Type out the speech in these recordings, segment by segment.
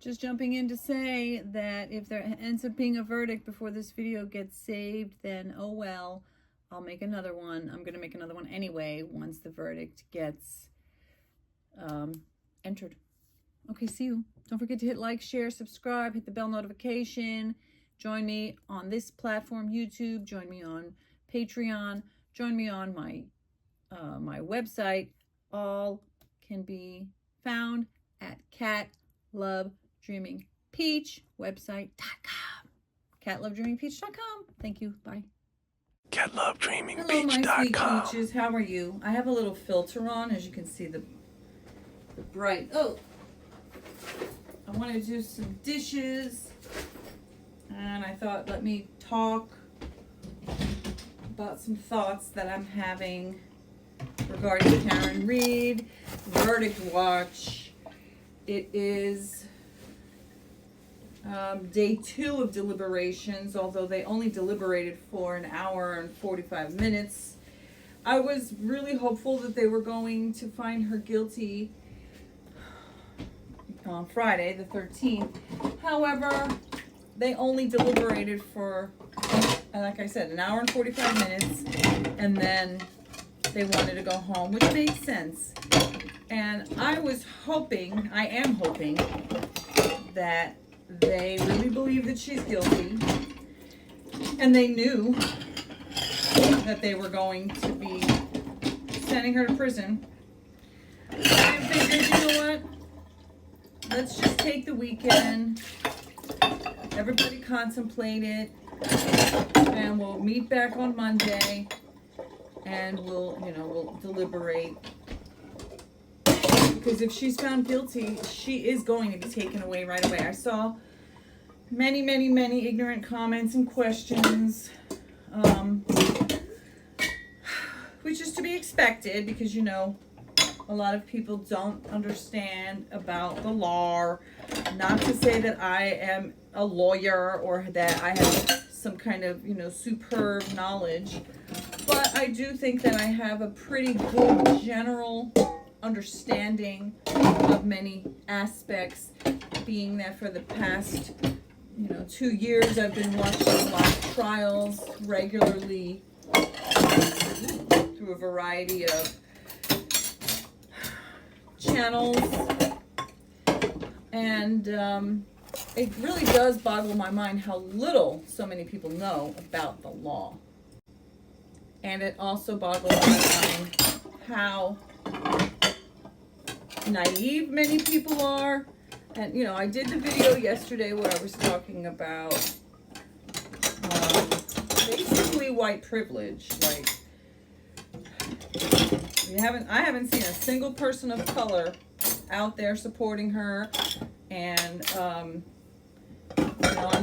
Just jumping in to say that if there ends up being a verdict before this video gets saved, then oh well, I'll make another one. I'm going to make another one anyway once the verdict gets entered. Okay, see you. Don't forget to hit like, share, subscribe, hit the bell notification. Join me on this platform, YouTube. Join me on Patreon. Join me on my website. All can be found at catlovedreamingpeach website.com. catlovedreamingpeach.com. Thank you. Bye. catlovedreamingpeach.com. Hello, my sweet peaches. How are you? I have a little filter on, as you can see, the bright. Oh, I want to do some dishes, and I thought, let me talk about some thoughts that I'm having regarding Karen Read verdict watch. It is day 2 of deliberations, although they only deliberated for an hour and 45 minutes. I was really hopeful that they were going to find her guilty on Friday, the 13th. However, they only deliberated for, like I said, an hour and 45 minutes, and then they wanted to go home, which made sense. And I am hoping that they really believe that she's guilty, and they knew that they were going to be sending her to prison. I figured, you know what? Let's just take the weekend. Everybody contemplate it, and we'll meet back on Monday, and we'll deliberate. Because if she's found guilty, she is going to be taken away right away. I saw many, many, many ignorant comments and questions, which is to be expected because, a lot of people don't understand about the law. Not to say that I am a lawyer or that I have some kind of, superb knowledge, but I do think that I have a pretty good general understanding of many aspects, being that for the past 2 years I've been watching a lot of trials regularly through a variety of channels, and it really does boggle my mind how little so many people know about the law. And it also boggles my mind how naive many people are. And I did the video yesterday where I was talking about basically white privilege. Like, I haven't seen a single person of color out there supporting her, and I'm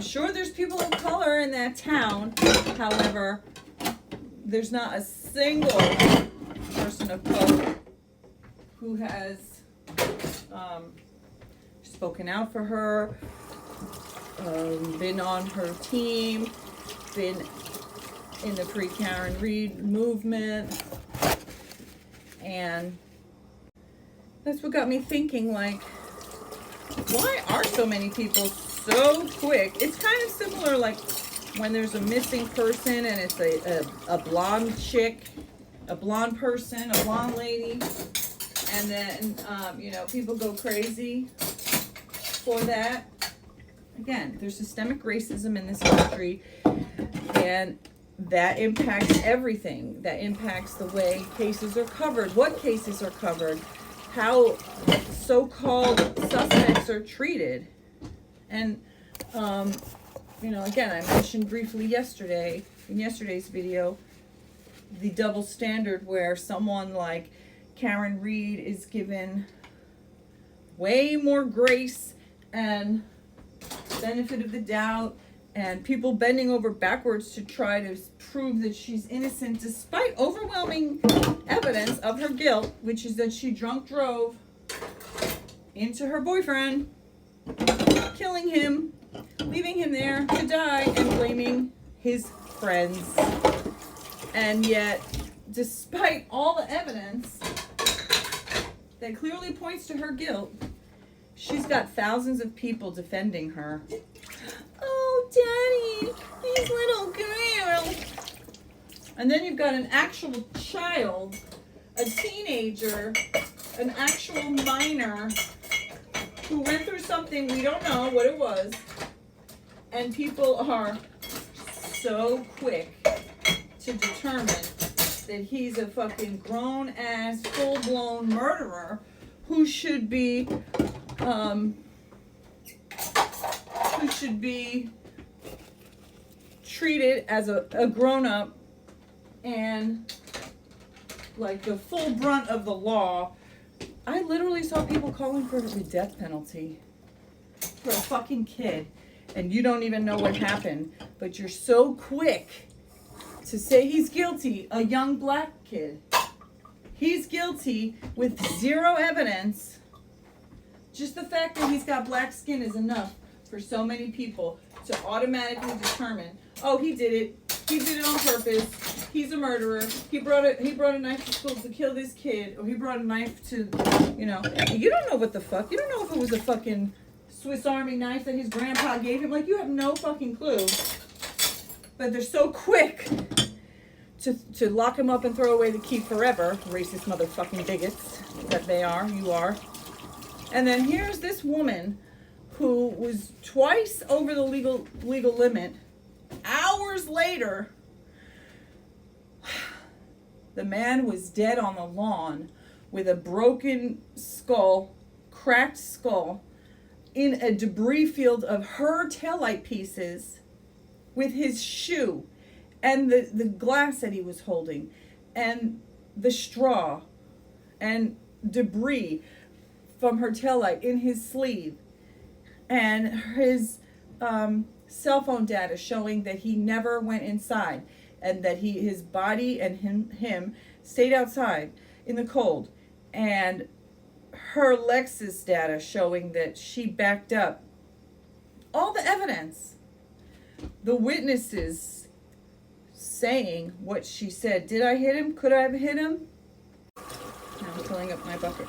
sure there's people of color in that town. However, there's not a single person of color who has spoken out for her, been on her team, been in the Free Karen Read movement. And that's what got me thinking, like, why are so many people so quick? It's kind of similar like when there's a missing person and it's a blonde chick, a blonde person, a blonde lady, and then people go crazy for that. Again, there's systemic racism in this country, and that impacts everything. That impacts the way cases are covered, what cases are covered, how so-called suspects are treated. And again, I mentioned briefly yesterday, in yesterday's video, the double standard where someone like Karen Read is given way more grace and benefit of the doubt, and people bending over backwards to try to prove that she's innocent despite overwhelming evidence of her guilt, which is that she drunk drove into her boyfriend, killing him, leaving him there to die, and blaming his friends. And yet, despite all the evidence that clearly points to her guilt, She's got thousands of people defending her. Oh, Daddy, these little girls. And then you've got an actual child, a teenager, an actual minor who went through something we don't know what it was. And people are so quick to determine that he's a fucking grown-ass, full-blown murderer who should be treated as a grown-up and like the full brunt of the law. I literally saw people calling for the death penalty for a fucking kid, and you don't even know what happened, but you're so quick to say he's guilty, a young black kid. He's guilty with zero evidence. Just the fact that he's got black skin is enough for so many people to automatically determine, oh, he did it. He did it on purpose. He's a murderer. He brought a knife to school to kill this kid, or he brought a knife to, you know. You don't know what the fuck. You don't know if it was a fucking Swiss Army knife that his grandpa gave him. Like, you have no fucking clue. But they're so quick to lock him up and throw away the key forever. Racist motherfucking bigots that they are. You are. And then here's this woman who was twice over the legal limit. Hours later, the man was dead on the lawn with a broken skull, cracked skull, in a debris field of her taillight pieces with his shoe and the glass that he was holding and the straw and debris from her taillight in his sleeve, and his cell phone data showing that he never went inside and that his body and him stayed outside in the cold, and her Lexus data showing that she backed up. All the evidence. The witnesses saying what she said. Did I hit him? Could I have hit him? Now I'm filling up my bucket.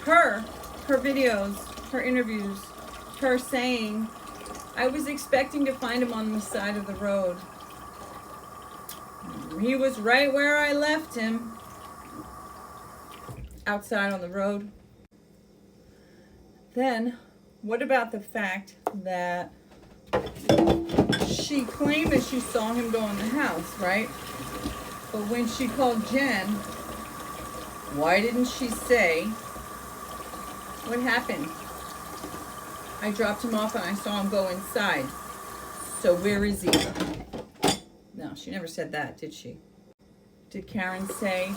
Her videos, her interviews, her saying, I was expecting to find him on the side of the road. He was right where I left him. Outside on the road. Then, what about the fact that she claimed that she saw him go in the house, right? But when she called Jen, why didn't she say what happened? I dropped him off and I saw him go inside. So where is he? No, she never said that, did she? Did Karen say,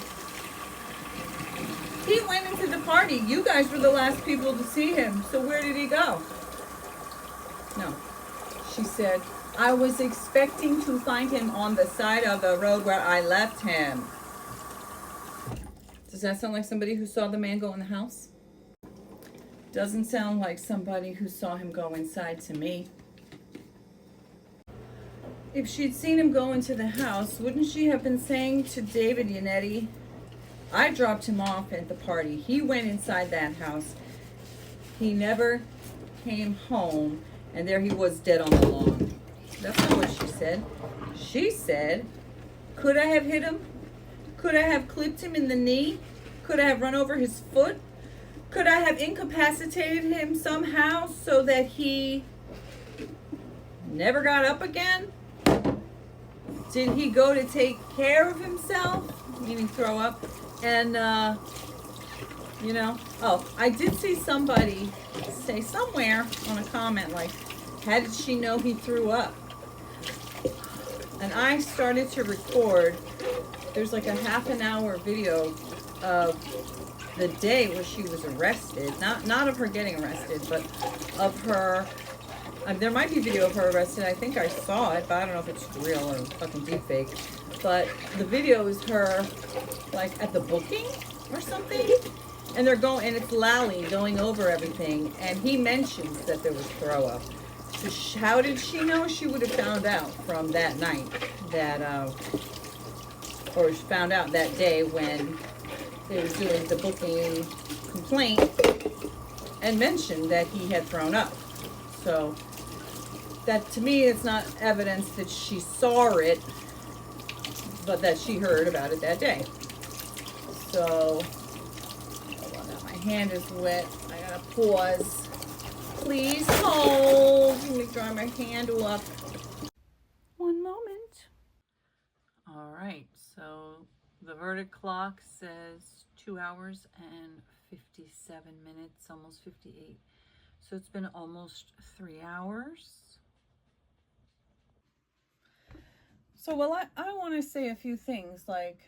he went into the party. You guys were the last people to see him. So where did he go? No. She said, I was expecting to find him on the side of the road where I left him. Does that sound like somebody who saw the man go in the house? Doesn't sound like somebody who saw him go inside to me. If she'd seen him go into the house, wouldn't she have been saying to David Yannetti, I dropped him off at the party. He went inside that house. He never came home, and there he was dead on the lawn. That's not what she said. She said, could I have hit him? Could I have clipped him in the knee? Could I have run over his foot? Could I have incapacitated him somehow so that he never got up again? Did he go to take care of himself? Meaning throw up. And, you know, oh, I did see somebody say somewhere on a comment, like, how did she know he threw up? And I started to record. There's like a half an hour video of the day where she was arrested. Not of her getting arrested, but of her. There might be video of her arrested. I think I saw it, but I don't know if it's real or fucking deep fake. But the video is her, like, at the booking or something. And they're going, and it's Lally going over everything. And he mentions that there was throw up. So how did she know? She would have found out from that night that, or found out that day when they were doing the booking complaint and mentioned that he had thrown up. So that, to me, it's not evidence that she saw it, but that she heard about it that day. So, hold on, now my hand is wet. I gotta pause. Please hold. Let me dry my hand off. One moment. All right, so the verdict clock says 2 hours and 57 minutes, almost 58. So it's been almost 3 hours. So, well, I want to say a few things. Like,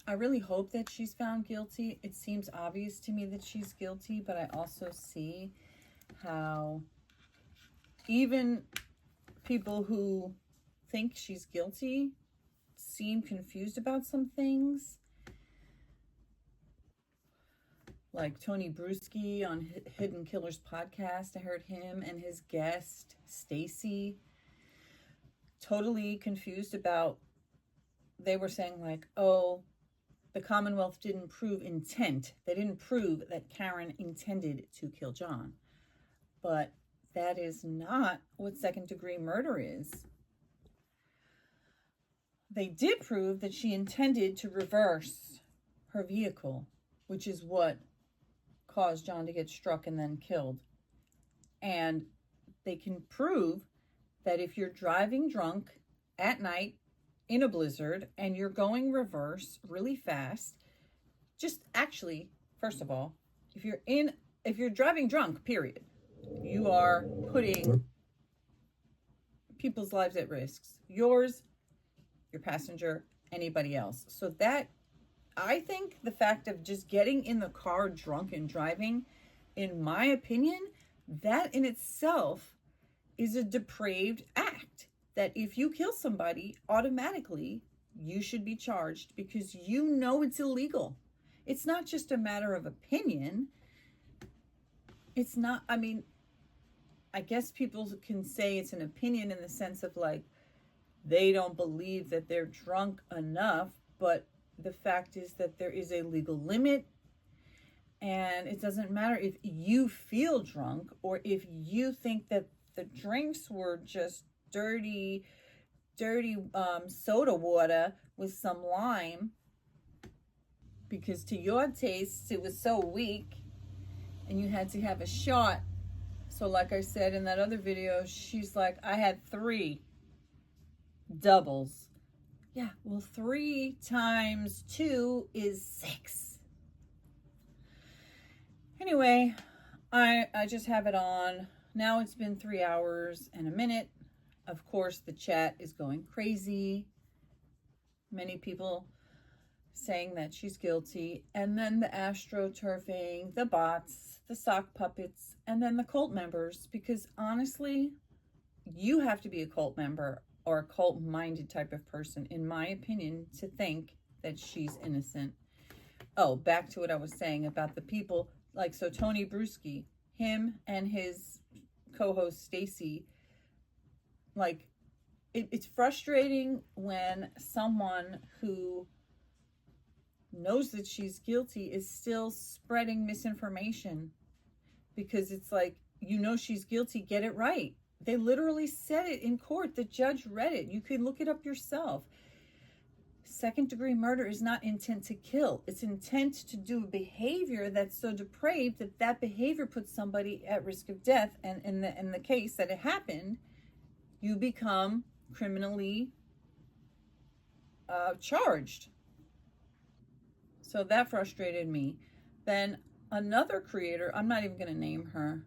I really hope that she's found guilty. It seems obvious to me that she's guilty, but I also see how even people who think she's guilty seem confused about some things. Like Tony Bruschi on Hidden Killers podcast. I heard him and his guest, Stacy, totally confused about, they were saying like, oh, the Commonwealth didn't prove intent. They didn't prove that Karen intended to kill John. But that is not what second-degree murder is. They did prove that she intended to reverse her vehicle, which is what caused John to get struck and then killed. And they can prove that if you're driving drunk at night in a blizzard and you're going reverse really fast, just actually, first of all, if you're driving drunk, period, you are putting people's lives at risk. Yours, your passenger, anybody else. So that, I think the fact of just getting in the car drunk and driving, in my opinion, that in itself is a depraved act. That if you kill somebody, automatically you should be charged because you know it's illegal. It's not just a matter of opinion. It's not, I mean, I guess people can say it's an opinion in the sense of like, they don't believe that they're drunk enough, but the fact is that there is a legal limit, and it doesn't matter if you feel drunk or if you think that the drinks were just dirty soda water with some lime, because to your taste it was so weak and you had to have a shot. So like I said in that other video, she's like, I had 3 doubles. Yeah, well, 3 times 2 is 6. Anyway, I just have it on. Now it's been 3 hours and a minute. Of course, the chat is going crazy. Many people saying that she's guilty. And then the astroturfing, the bots, the sock puppets, and then the cult members. Because honestly, you have to be a cult member or a cult-minded type of person, in my opinion, to think that she's innocent. Oh, back to what I was saying about the people. Like, so Tony Bruschi, him and his co-host Stacy, like, it's frustrating when someone who knows that she's guilty is still spreading misinformation, because it's like, you know she's guilty, get it right. They literally said it in court. The judge read it. You can look it up yourself. Second-degree murder is not intent to kill. It's intent to do a behavior that's so depraved that that behavior puts somebody at risk of death. And in the case that it happened, you become criminally charged. So that frustrated me. Then another creator, I'm not even going to name her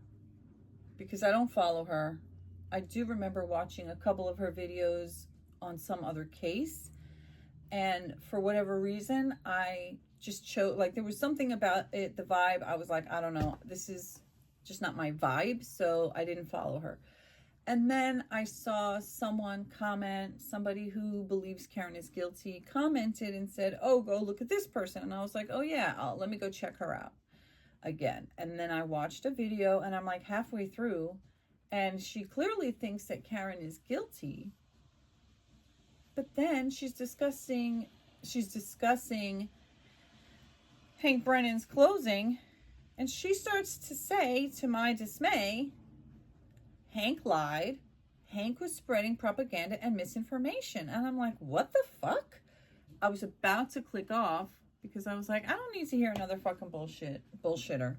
because I don't follow her. I do remember watching a couple of her videos on some other case. And for whatever reason, I just chose, like, there was something about it, the vibe. I was like, I don't know, this is just not my vibe. So I didn't follow her. And then I saw someone comment, somebody who believes Karen is guilty, commented and said, oh, go look at this person. And I was like, oh yeah, let me go check her out again. And then I watched a video and I'm like halfway through, and she clearly thinks that Karen is guilty. But then she's discussing Hank Brennan's closing, and she starts to say, to my dismay, Hank lied. Hank was spreading propaganda and misinformation. And I'm like, what the fuck? I was about to click off because I was like, I don't need to hear another fucking bullshitter.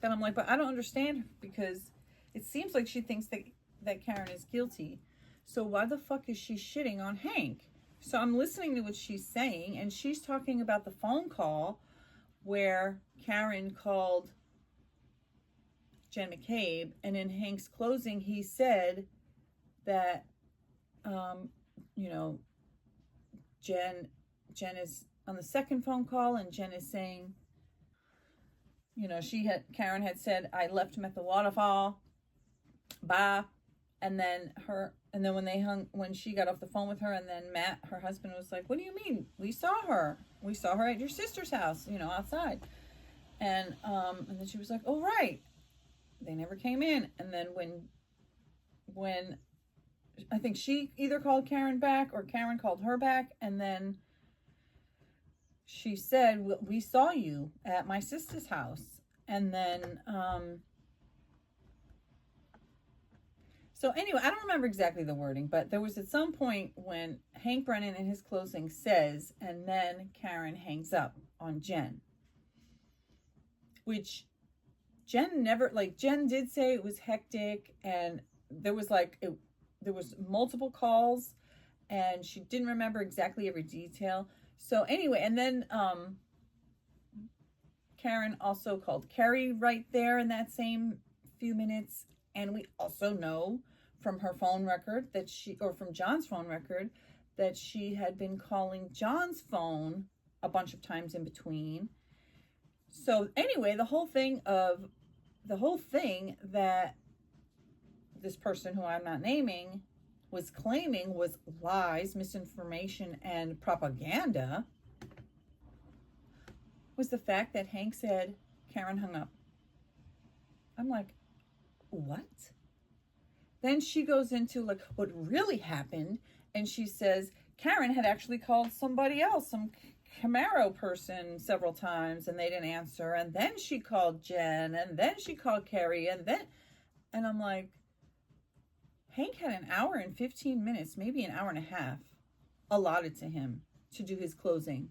Then I'm like, but I don't understand because it seems like she thinks that Karen is guilty. So why the fuck is she shitting on Hank? So I'm listening to what she's saying, and she's talking about the phone call where Karen called Jen McCabe, and in Hank's closing, he said that, Jen is on the second phone call, and Jen is saying, Karen had said, I left him at the waterfall, bye. And then when she got off the phone with her, and then Matt, her husband, was like, what do you mean? We saw her at your sister's house, outside. And then she was like, oh, right. They never came in. And then when I think she either called Karen back or Karen called her back, and then she said, we saw you at my sister's house. And then, so anyway, I don't remember exactly the wording, but there was at some point when Hank Brennan in his closing says, and then Karen hangs up on Jen. Which Jen did say it was hectic, and there was multiple calls, and she didn't remember exactly every detail. So anyway, and then Karen also called Carrie right there in that same few minutes. And we also know from her phone record from John's phone record, that she had been calling John's phone a bunch of times in between. So anyway, the whole thing that this person who I'm not naming was claiming was lies, misinformation, and propaganda was the fact that Hank said Karen hung up. I'm like, what? Then she goes into what really happened, and she says Karen had actually called somebody else, some Camaro person, several times, and they didn't answer. And then she called Jen, and then she called Carrie, and I'm like, Hank had an hour and 15 minutes, maybe an hour and a half, allotted to him to do his closing.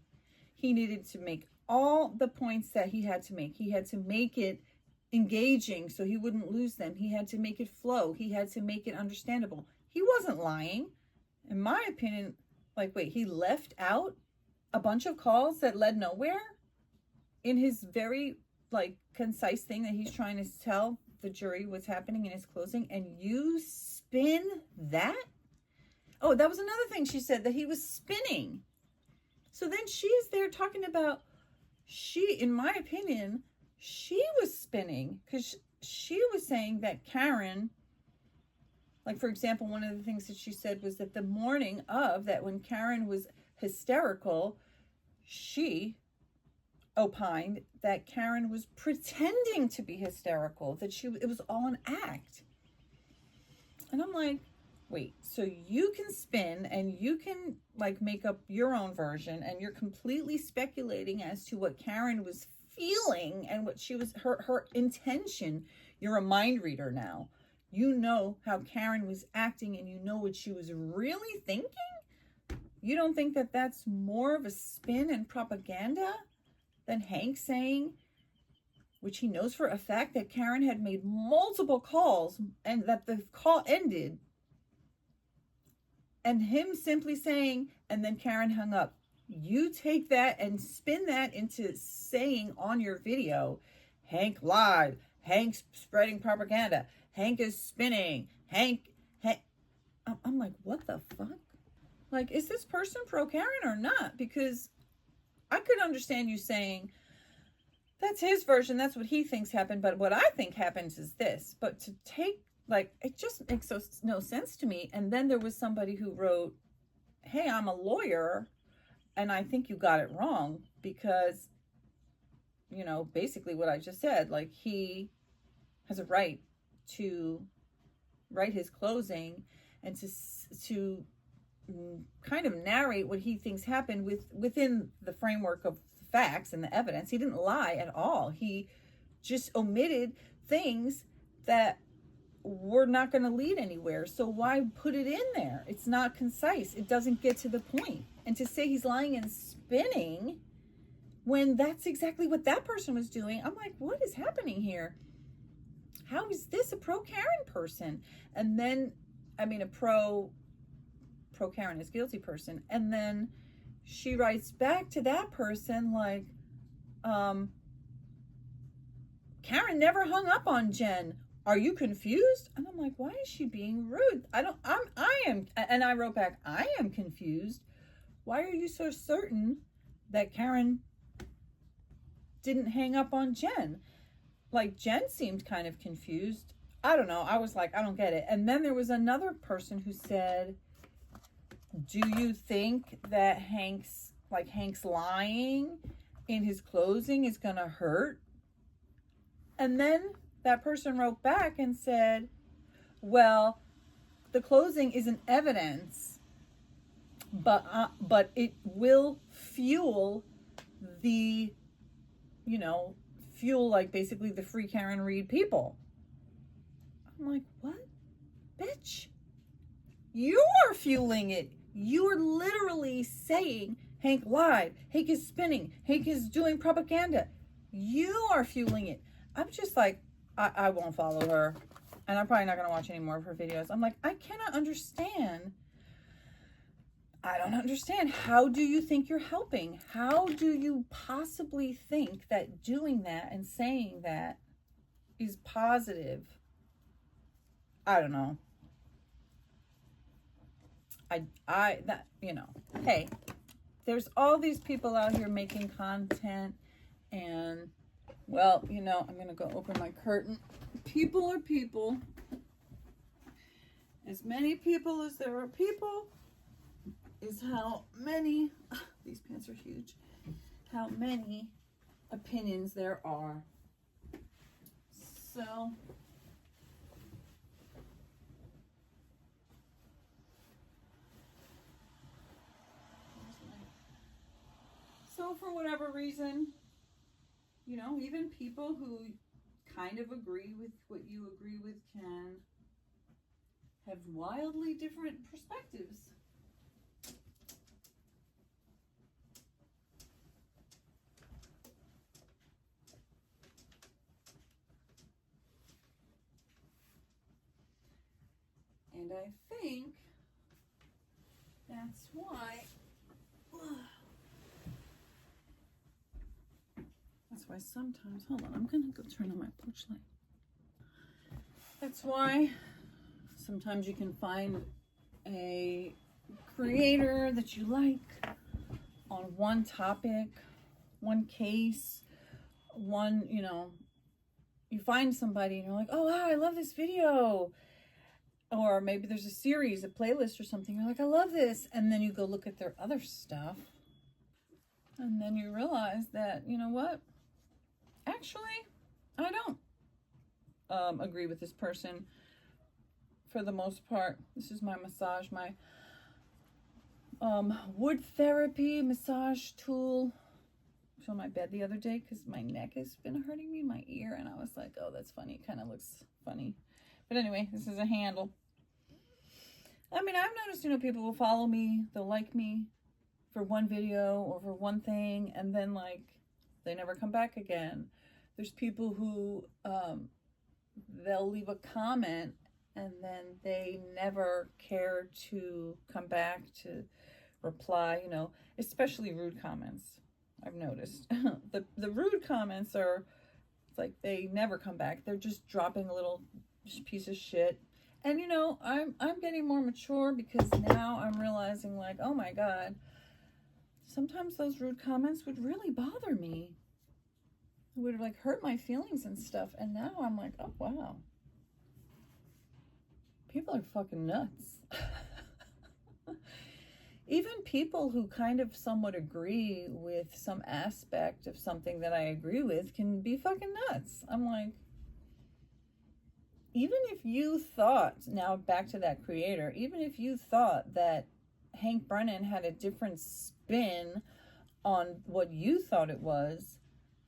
He needed to make all the points that he had to make. He had to make it engaging so he wouldn't lose them. He had to make it flow. He had to make it understandable. He wasn't lying. In my opinion, he left out a bunch of calls that led nowhere in his very concise thing that he's trying to tell the jury what's happening in his closing, and you spin that? Oh, that was another thing she said, that he was spinning. So then she's there talking about, in my opinion, she was spinning because she was saying that Karen, for example, one of the things that she said was that the morning of that, when Karen was hysterical, she opined that Karen was pretending to be hysterical, that it was all an act. And I'm like, wait, so you can spin and you can make up your own version, and you're completely speculating as to what Karen was feeling and what she was, her intention. You're a mind reader now. You know how Karen was acting, and you know what she was really thinking. You don't think that that's more of a spin and propaganda than Hank saying, which he knows for a fact, that Karen had made multiple calls and that the call ended, and him simply saying, and then Karen hung up. You take that and spin that into saying on your video, Hank lied, Hank's spreading propaganda, Hank is spinning, Hank. I'm like, what the fuck? Is this person pro Karen or not? Because I could understand you saying, that's his version, that's what he thinks happened, but what I think happens is this. But to take, it just makes no sense to me. And then there was somebody who wrote, hey, I'm a lawyer, and I think you got it wrong, because, basically what I just said, he has a right to write his closing and to kind of narrate what he thinks happened within the framework of facts and the evidence. He didn't lie at all. He just omitted things that were not going to lead anywhere. So why put it in there? It's not concise. It doesn't get to the point. And to say he's lying and spinning when that's exactly what that person was doing, I'm like, what is happening here? How is this a pro-Karen person? And then, I mean, a pro-Karen is guilty person. And then she writes back to that person like, Karen never hung up on Jen. Are you confused? And I'm like, why is she being rude? I am. And I wrote back, I am confused. Why are you so certain that Karen didn't hang up on Jen? Like, Jen seemed kind of confused. I don't know. I was like, I don't get it. And then there was another person who said, do you think that Hank's lying in his closing is going to hurt? And then that person wrote back and said, well, the closing isn't evidence, but it will fuel the, like basically the free Karen Read people. I'm like, what? Bitch, you are fueling it. You are literally saying Hank lied, Hank is spinning, Hank is doing propaganda. You are fueling it. I'm just like, I won't follow her. And I'm probably not going to watch any more of her videos. I'm like, I cannot understand. I don't understand. How do you think you're helping? How do you possibly think that doing that and saying that is positive? I don't know. Hey, there's all these people out here making content and, well, I'm going to go open my curtain. People are people. As many people as there are people is how many, these pants are huge, how many opinions there are. So, for whatever reason, even people who kind of agree with what you agree with can have wildly different perspectives. And I think that's why sometimes, hold on, I'm going to go turn on my porch light. That's why sometimes you can find a creator that you like on one topic, one case, you find somebody and you're like, oh, wow, I love this video. Or maybe there's a series, a playlist or something. You're like, I love this. And then you go look at their other stuff. And then you realize that, you know what? Actually, I don't agree with this person for the most part. This is my massage, my wood therapy massage tool. I was on my bed the other day because my neck has been hurting me, my ear. And I was like, oh, that's funny. It kind of looks funny. But anyway, this is a handle. I mean, I've noticed, people will follow me. They'll like me for one video or for one thing. And then, they never come back again. There's people who, they'll leave a comment and then they never care to come back to reply, especially rude comments. I've noticed. The rude comments are, it's like they never come back. They're just dropping a little piece of shit. And I'm getting more mature because now I'm realizing oh my God, sometimes those rude comments would really bother me. It would hurt my feelings and stuff. And now I'm like, oh wow. People are fucking nuts. Even people who kind of somewhat agree with some aspect of something that I agree with can be fucking nuts. I'm like, even if you thought, now back to that creator, even if you thought that Hank Brennan had a different spin on what you thought it was,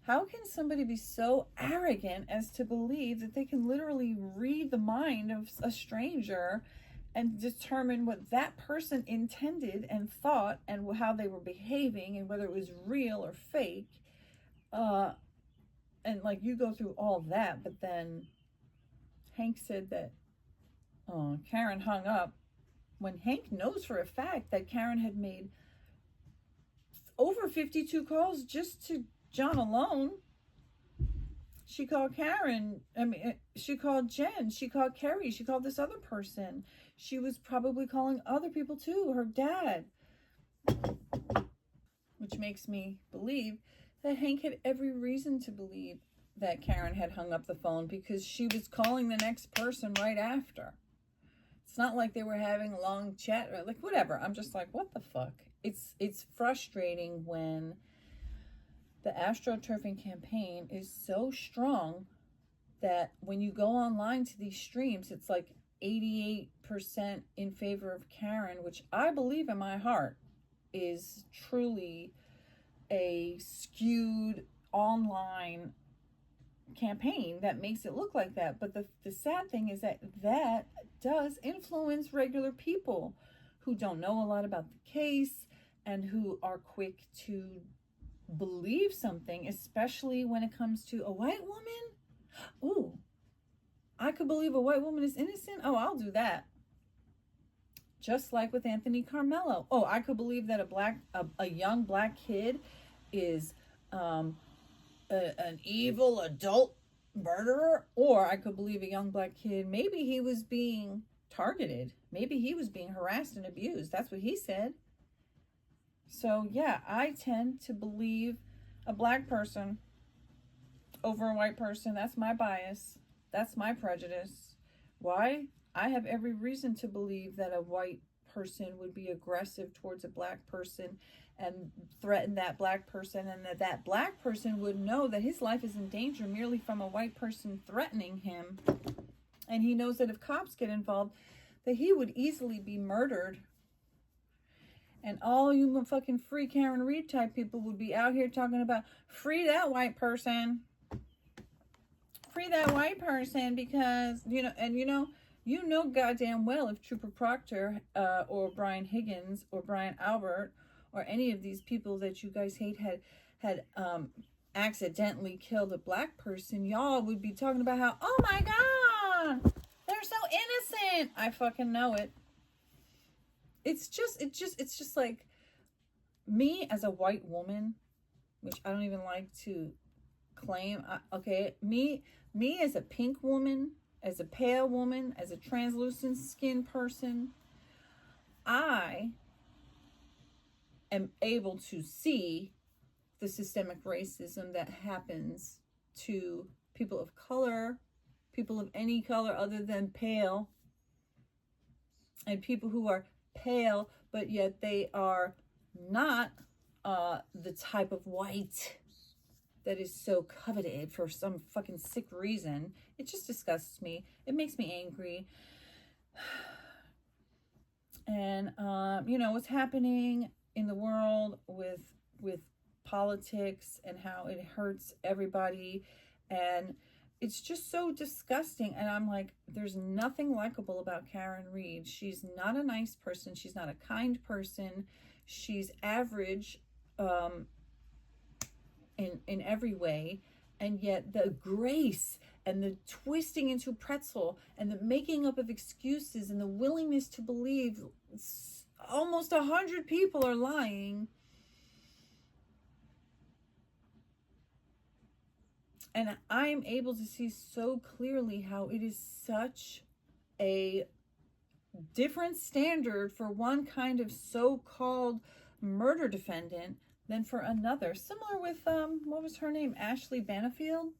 how can somebody be so arrogant as to believe that they can literally read the mind of a stranger and determine what that person intended and thought and how they were behaving and whether it was real or fake? And like, you go through all that, but then Hank said that Karen hung up when Hank knows for a fact that Karen had made over 52 calls just to John alone. She called Karen. She called Jen. She called Carrie. She called this other person. She was probably calling other people too, her dad. Which makes me believe that Hank had every reason to believe that Karen had hung up the phone, because she was calling the next person right after. It's not like they were having a long chat or like whatever. I'm just like, what the fuck? It's frustrating when the AstroTurfing campaign is so strong that when you go online to these streams, it's like 88% in favor of Karen, which I believe in my heart is truly a skewed online campaign that makes it look like that. But the sad thing is that does influence regular people who don't know a lot about the case and who are quick to believe something, especially when it comes to a white woman. Ooh, I could believe a white woman is innocent. Oh, I'll do that. Just like with Anthony Carmelo. Oh, I could believe that a young black kid is an evil adult murderer, or I could believe a young black kid, maybe he was being targeted, maybe he was being harassed and abused. That's what he said. So yeah, I tend to believe a black person over a white person. That's my bias. That's my prejudice. Why? I have every reason to believe that a white person would be aggressive towards a black person and threaten that black person, and that black person would know that his life is in danger merely from a white person threatening him. And he knows that if cops get involved, that he would easily be murdered. And all you fucking free Karen Reed type people would be out here talking about free that white person. Free that white person, because, you know goddamn well if Trooper Proctor or Brian Higgins or Brian Albert or any of these people that you guys hate had accidentally killed a black person, y'all would be talking about how, oh my God, they're so innocent. I fucking know it. It's just like me as a white woman, which I don't even like to claim. Me as a pink woman, as a pale woman, as a translucent skin person, I am able to see the systemic racism that happens to people of color, people of any color other than pale, and people who are pale, but yet they are not the type of white that is so coveted for some fucking sick reason. It just disgusts me. It makes me angry. And what's happening in the world with politics and how it hurts everybody, and it's just so disgusting. And I'm like, there's nothing likable about Karen Reed. She's not a nice person. She's not a kind person. She's average in every way. And yet the grace and the twisting into pretzel and the making up of excuses and the willingness to believe almost 100 people are lying. And I'm able to see so clearly how it is such a different standard for one kind of so-called murder defendant than for another. Similar with, what was her name? Ashley Banfield?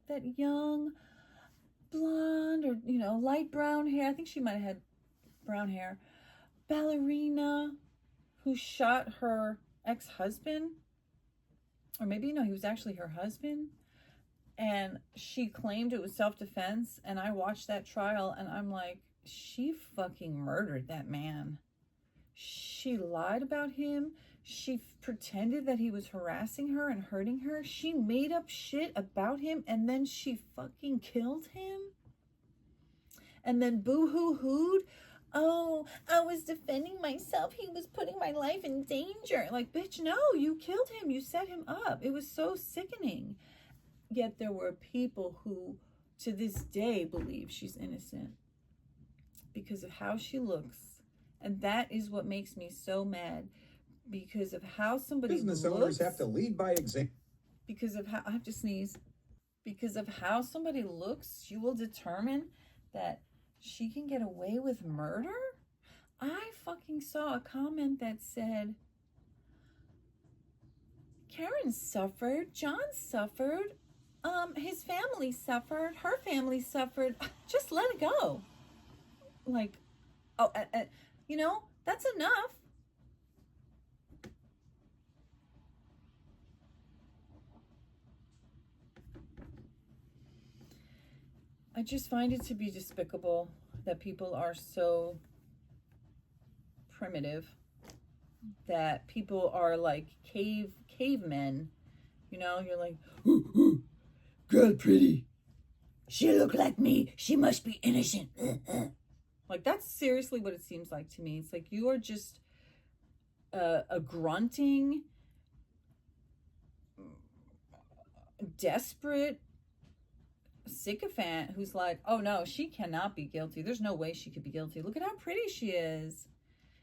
That young, blonde or, light brown hair. I think she might have had brown hair. Ballerina who shot her ex-husband. Or maybe, he was actually her husband. And she claimed it was self-defense. And I watched that trial and I'm like, she fucking murdered that man. She lied about him. She pretended that he was harassing her and hurting her. She made up shit about him and then she fucking killed him. And then boo-hoo-hooed. Oh, I was defending myself. He was putting my life in danger. Like, bitch, no, you killed him. You set him up. It was so sickening. Yet there were people who, to this day, believe she's innocent because of how she looks. And that is what makes me so mad. Because of how somebody Business looks. owners have to lead by example. Because of how, I have to sneeze. Because of how somebody looks, you will determine that she can get away with murder? I fucking saw a comment that said, Karen suffered, John suffered, his family suffered, her family suffered. Just let it go. Like, oh, you know, that's enough. I just find it to be despicable that people are so primitive, that people are like cavemen. You know, you're like, ooh, ooh, girl pretty. She look like me. She must be innocent. Like, that's seriously what it seems like to me. It's like you are just a grunting, desperate sycophant who's like, oh no, she cannot be guilty. There's no way she could be guilty. Look at how pretty she is.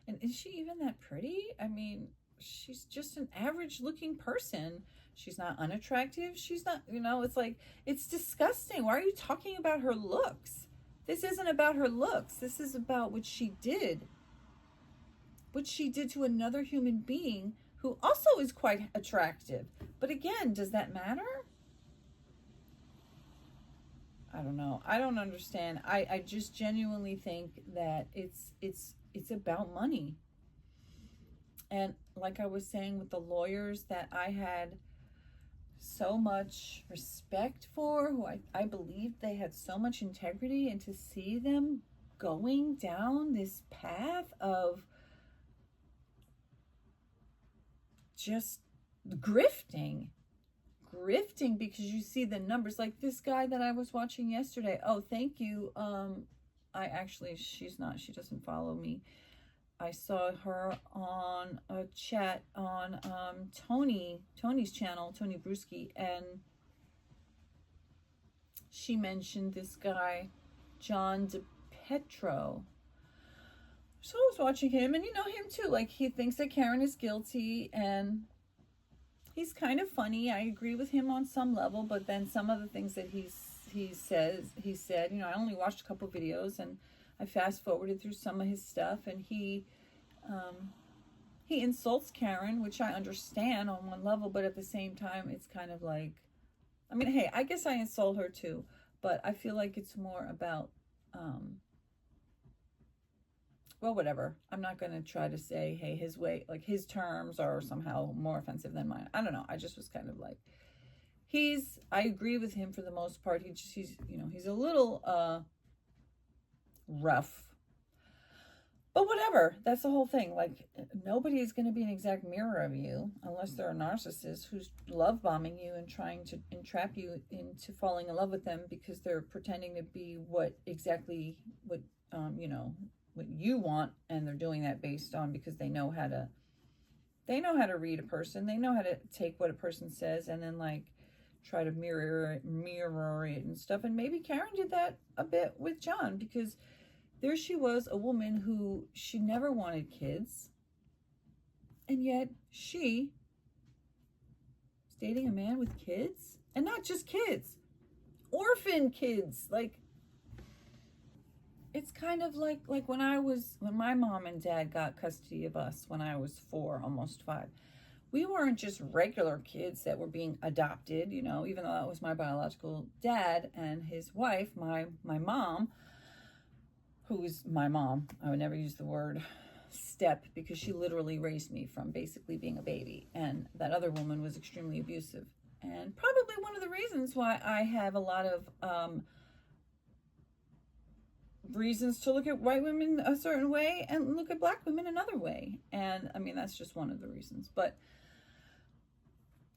And is she even that pretty? I mean, she's just an average looking person. She's not unattractive. She's not, you know, it's like, it's disgusting. Why are you talking about her looks? This isn't about her looks. This is about what she did. What she did to another human being who also is quite attractive. But again, does that matter? I don't know. I don't understand. I just genuinely think that it's about money. And like I was saying with the lawyers that I had so much respect for, who I believed they had so much integrity, and to see them going down this path of just grifting because you see the numbers. Like this guy that I was watching yesterday. Oh, thank you. She doesn't follow me. I saw her on a chat on Tony's channel, Tony Bruschi, and she mentioned this guy, John DePetro. So I was watching him, and you know him too. Like, he thinks that Karen is guilty, and he's kind of funny. I agree with him on some level, but then some of the things that he said, you know, I only watched a couple videos and I fast forwarded through some of his stuff, and he insults Karen, which I understand on one level, but at the same time, it's kind of like, I mean, hey, I guess I insult her too, but I feel like it's more about, well, whatever. I'm not going to try to say, hey, his way, like his terms are somehow more offensive than mine. I don't know. I just was kind of like, I agree with him for the most part. He's a little rough, but whatever. That's the whole thing. Like, nobody is going to be an exact mirror of you unless they're a narcissist who's love bombing you and trying to entrap you into falling in love with them because they're pretending to be what you want, and they're doing that based on because they know how to read a person. They know how to take what a person says and then like try to mirror it and stuff. And maybe Karen did that a bit with John, because there she was, a woman who she never wanted kids, and yet she was dating a man with kids, and not just kids, orphan kids. Like, it's kind of like when my mom and dad got custody of us when I was 4, almost 5. We weren't just regular kids that were being adopted, you know, even though that was my biological dad and his wife, my mom, who is my mom. I would never use the word step because she literally raised me from basically being a baby. And that other woman was extremely abusive. And probably one of the reasons why I have a lot of reasons to look at white women a certain way and look at black women another way. And I mean, that's just one of the reasons. But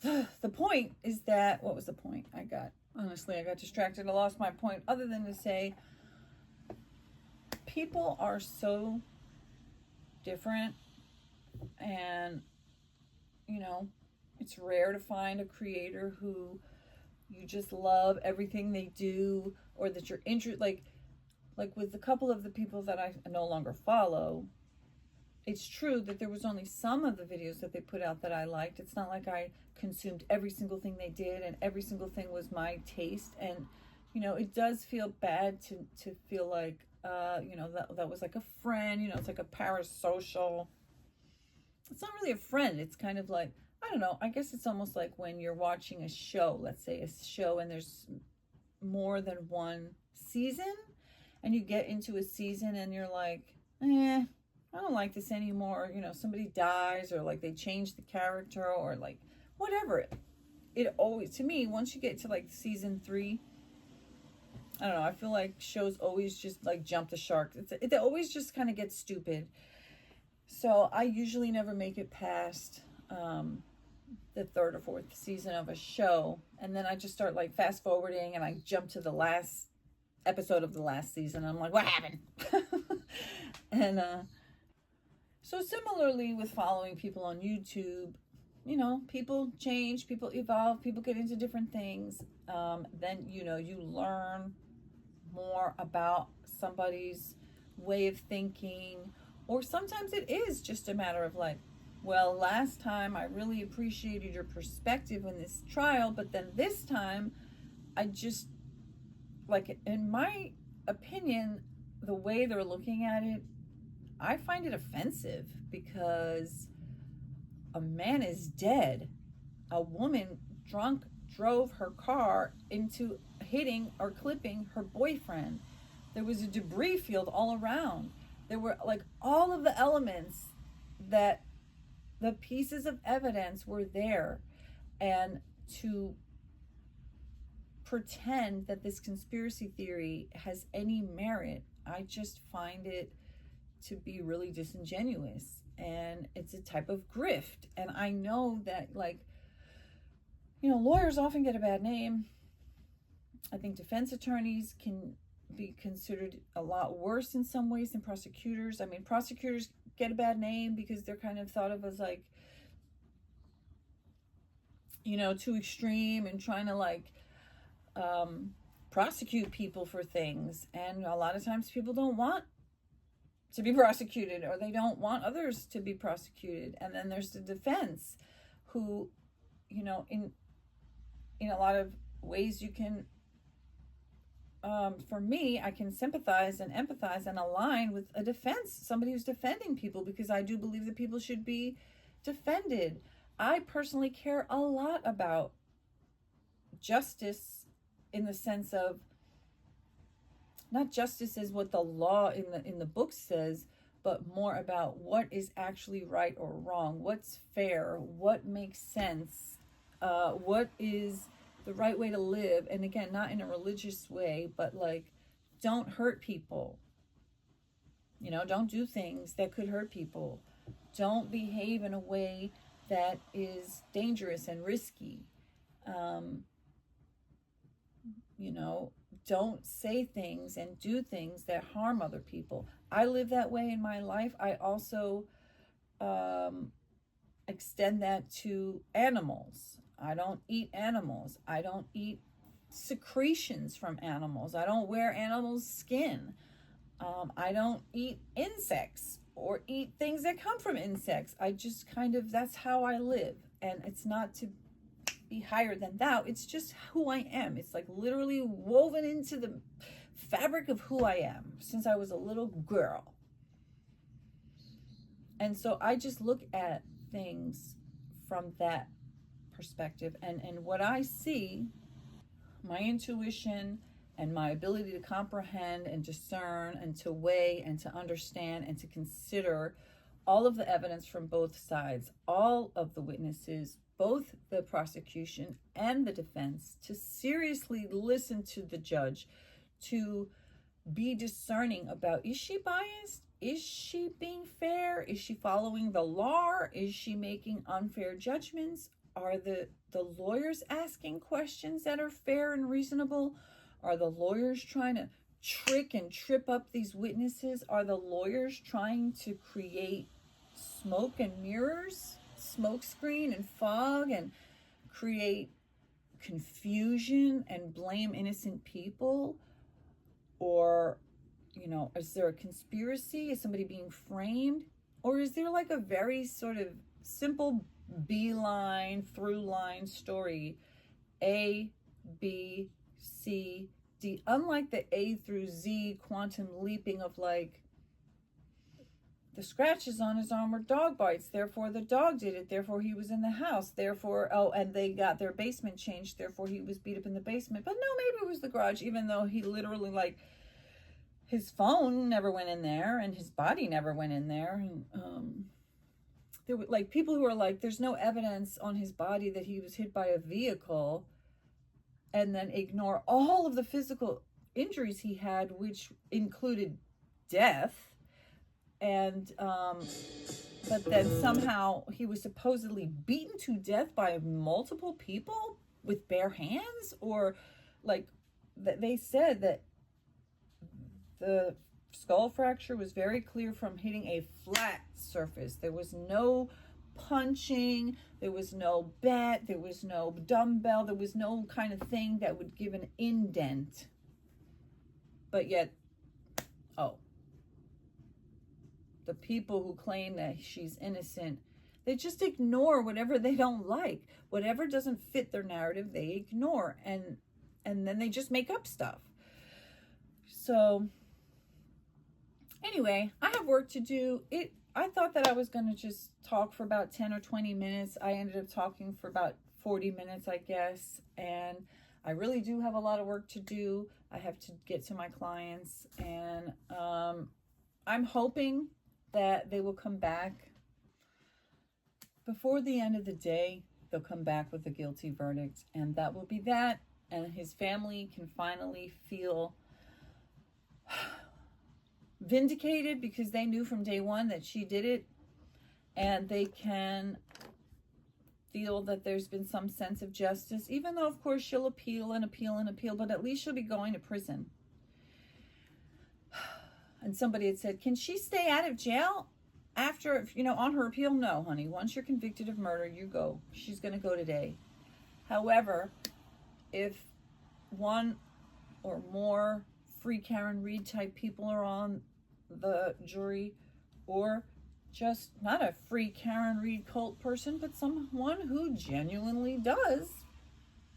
the point is that, what was the point I got? Honestly, I got distracted. I lost my point, other than to say people are so different, and it's rare to find a creator who you just love everything they do, or that you're interested. Like with a couple of the people that I no longer follow, it's true that there was only some of the videos that they put out that I liked. It's not like I consumed every single thing they did and every single thing was my taste. And, it does feel bad to feel like, that was like a friend, it's like a parasocial. It's not really a friend. It's kind of like, I don't know. I guess it's almost like when you're watching a show, let's say a show, and there's more than one season, and you get into a season and you're like, I don't like this anymore. Somebody dies, or like they change the character, or like whatever. It always, to me, once you get to like season 3, I don't know, I feel like shows always just like jump the shark. It always just kind of gets stupid. So I usually never make it past the 3rd or 4th season of a show. And then I just start like fast forwarding, and I jump to the last episode of the last season. I'm like, what happened? And so similarly with following people on YouTube, people change, people evolve, people get into different things. Then, you learn more about somebody's way of thinking, or sometimes it is just a matter of like, well, last time I really appreciated your perspective in this trial, but then this time I just, like, in my opinion, the way they're looking at it, I find it offensive, because a man is dead. A woman drunk drove her car into hitting or clipping her boyfriend. There was a debris field all around. There were like all of the elements, that the pieces of evidence were there. And to pretend that this conspiracy theory has any merit, I just find it to be really disingenuous, and it's a type of grift. And I know that, like, lawyers often get a bad name. I think defense attorneys can be considered a lot worse in some ways than prosecutors. I mean, prosecutors get a bad name because they're kind of thought of as like, too extreme and trying to like prosecute people for things. And a lot of times people don't want to be prosecuted, or they don't want others to be prosecuted. And then there's the defense, who, in a lot of ways you can, for me, I can sympathize and empathize and align with a defense, somebody who's defending people, because I do believe that people should be defended. I personally care a lot about justice, in the sense of, not justice as what the law in the book says, but more about what is actually right or wrong, what's fair, what makes sense, what is the right way to live. And again, not in a religious way, but like, don't hurt people. Don't do things that could hurt people. Don't behave in a way that is dangerous and risky. Don't say things and do things that harm other people. I live that way in my life. I also extend that to animals. I don't eat animals. I don't eat secretions from animals. I don't wear animals' skin. I don't eat insects or eat things that come from insects. I just that's how I live. And it's not to be higher than thou. It's just who I am. It's like literally woven into the fabric of who I am since I was a little girl. And so I just look at things from that perspective. And what I see, my intuition and my ability to comprehend and discern and to weigh and to understand and to consider all of the evidence from both sides, all of the witnesses, both the prosecution and the defense, to seriously listen to the judge, to be discerning about, is she biased? Is she being fair? Is she following the law? Is she making unfair judgments? Are the lawyers asking questions that are fair and reasonable? Are the lawyers trying to trick and trip up these witnesses? Are the lawyers trying to create smoke and mirrors, smoke screen and fog, and create confusion and blame innocent people? Or, is there a conspiracy? Is somebody being framed? Or is there like a very sort of simple beeline, through line story? A, B, C, D. Unlike the A through Z quantum leaping of like, the scratches on his arm were dog bites, therefore the dog did it, therefore he was in the house, therefore, and they got their basement changed, therefore he was beat up in the basement. But no, maybe it was the garage, even though he literally, like, his phone never went in there and his body never went in there. And there were like people who are like, there's no evidence on his body that he was hit by a vehicle, and then ignore all of the physical injuries he had, which included death. And but then somehow he was supposedly beaten to death by multiple people with bare hands, or like they said that the skull fracture was very clear from hitting a flat surface. There was no punching, there was no bat, there was no dumbbell, there was no kind of thing that would give an indent. But yet, the people who claim that she's innocent, they just ignore whatever they don't like. Whatever doesn't fit their narrative, they ignore. And then they just make up stuff. So anyway, I have work to do. I thought that I was going to just talk for about 10 or 20 minutes. I ended up talking for about 40 minutes, I guess. And I really do have a lot of work to do. I have to get to my clients. And I'm hoping that they will come back before the end of the day. They'll come back with a guilty verdict, and that will be that. And his family can finally feel vindicated because they knew from day one that she did it, and they can feel that there's been some sense of justice, even though of course she'll appeal and appeal and appeal, but at least she'll be going to prison. And somebody had said, can she stay out of jail after, on her appeal? No, honey. Once you're convicted of murder, you go. She's going to go today. However, if one or more free Karen Read type people are on the jury, or just not a free Karen Read cult person, but someone who genuinely does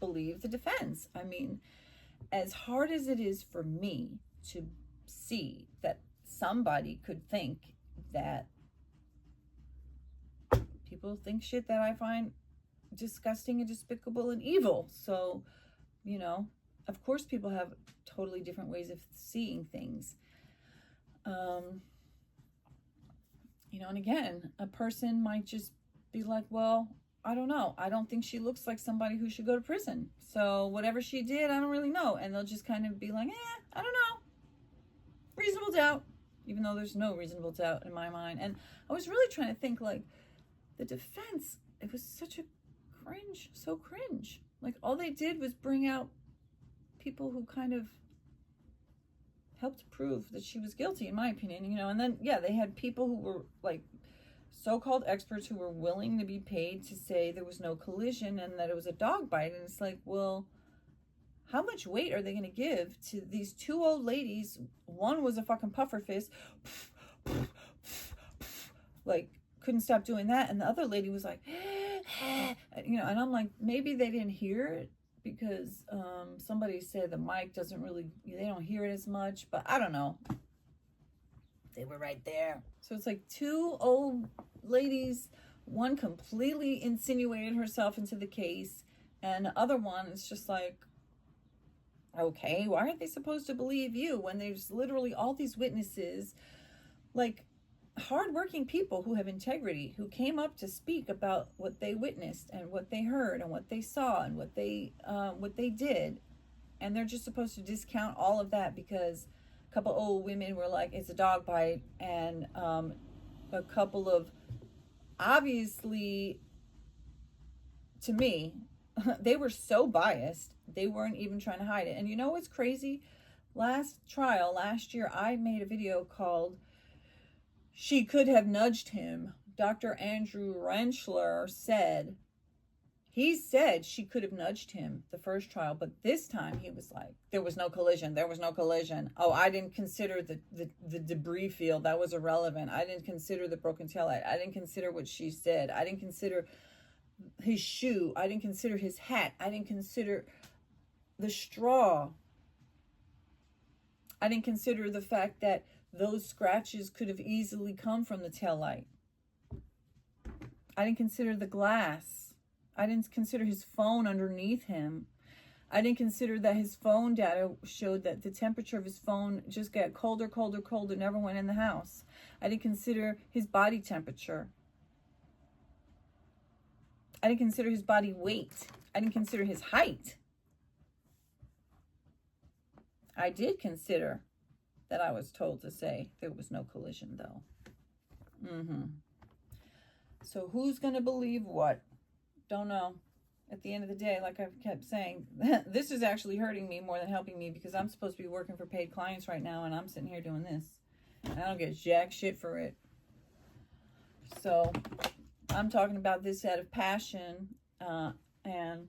believe the defense. I mean, as hard as it is for me to see that somebody could think that people think shit that I find disgusting and despicable and evil. So, of course people have totally different ways of seeing things. And again, a person might just be like, well, I don't know. I don't think she looks like somebody who should go to prison. So whatever she did, I don't really know. And they'll just kind of be like, I don't know. Reasonable doubt, even though there's no reasonable doubt in my mind. And I was really trying to think, like, the defense, it was such a cringe. Like, all they did was bring out people who kind of helped prove that she was guilty, in my opinion, and then, they had people who were, like, so-called experts who were willing to be paid to say there was no collision and that it was a dog bite. And it's like, well, how much weight are they going to give to these two old ladies? One was a fucking puffer fist, like, couldn't stop doing that. And the other lady was like, and I'm like, maybe they didn't hear it because somebody said the mic doesn't really, they don't hear it as much, but I don't know. They were right there. So it's like two old ladies, one completely insinuated herself into the case, and the other one is just like, okay, why aren't they supposed to believe you when there's literally all these witnesses, like hardworking people who have integrity, who came up to speak about what they witnessed and what they heard and what they saw and what they did, and they're just supposed to discount all of that because couple old women were like, it's a dog bite. And a couple of, obviously, to me, they were so biased, they weren't even trying to hide it. And you know what's crazy? Last year, I made a video called She Could Have Nudged Him. Dr. Andrew Rentschler said, he said she could have nudged him the first trial, but this time he was like, there was no collision. Oh, I didn't consider the debris field. That was irrelevant. I didn't consider the broken taillight. I didn't consider what she said. I didn't consider his shoe. I didn't consider his hat. I didn't consider the straw. I didn't consider the fact that those scratches could have easily come from the taillight. I didn't consider the glass. I didn't consider his phone underneath him. I didn't consider that his phone data showed that the temperature of his phone just got colder, never went in the house. I didn't consider his body temperature. I didn't consider his body weight. I didn't consider his height. I did consider that I was told to say there was no collision, though. So who's going to believe what? Don't know. At the end of the day, like I've kept saying, this is actually hurting me more than helping me, because I'm supposed to be working for paid clients right now, and I'm sitting here doing this. And I don't get jack shit for it. So I'm talking about this out of passion, and,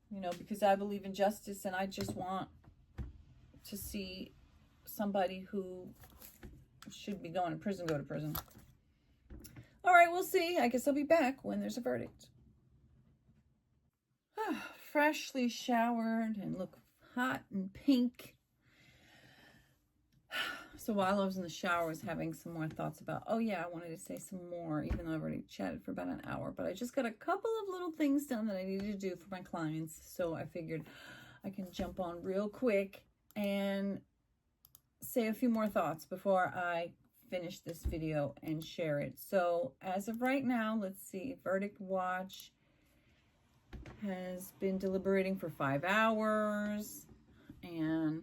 you know, because I believe in justice, and I just want to see somebody who should be going to prison go to prison. All right, we'll see. I guess I'll be back when there's a verdict. Freshly showered and look hot and pink. So while I was in the shower, I was having some more thoughts about, oh yeah, I wanted to say some more, even though I've already chatted for about an hour. But I just got a couple of little things done that I needed to do for my clients. So I figured I can jump on real quick and say a few more thoughts before I finish this video and share it. So as of right now, let's see, verdict watch has been deliberating for 5 hours, and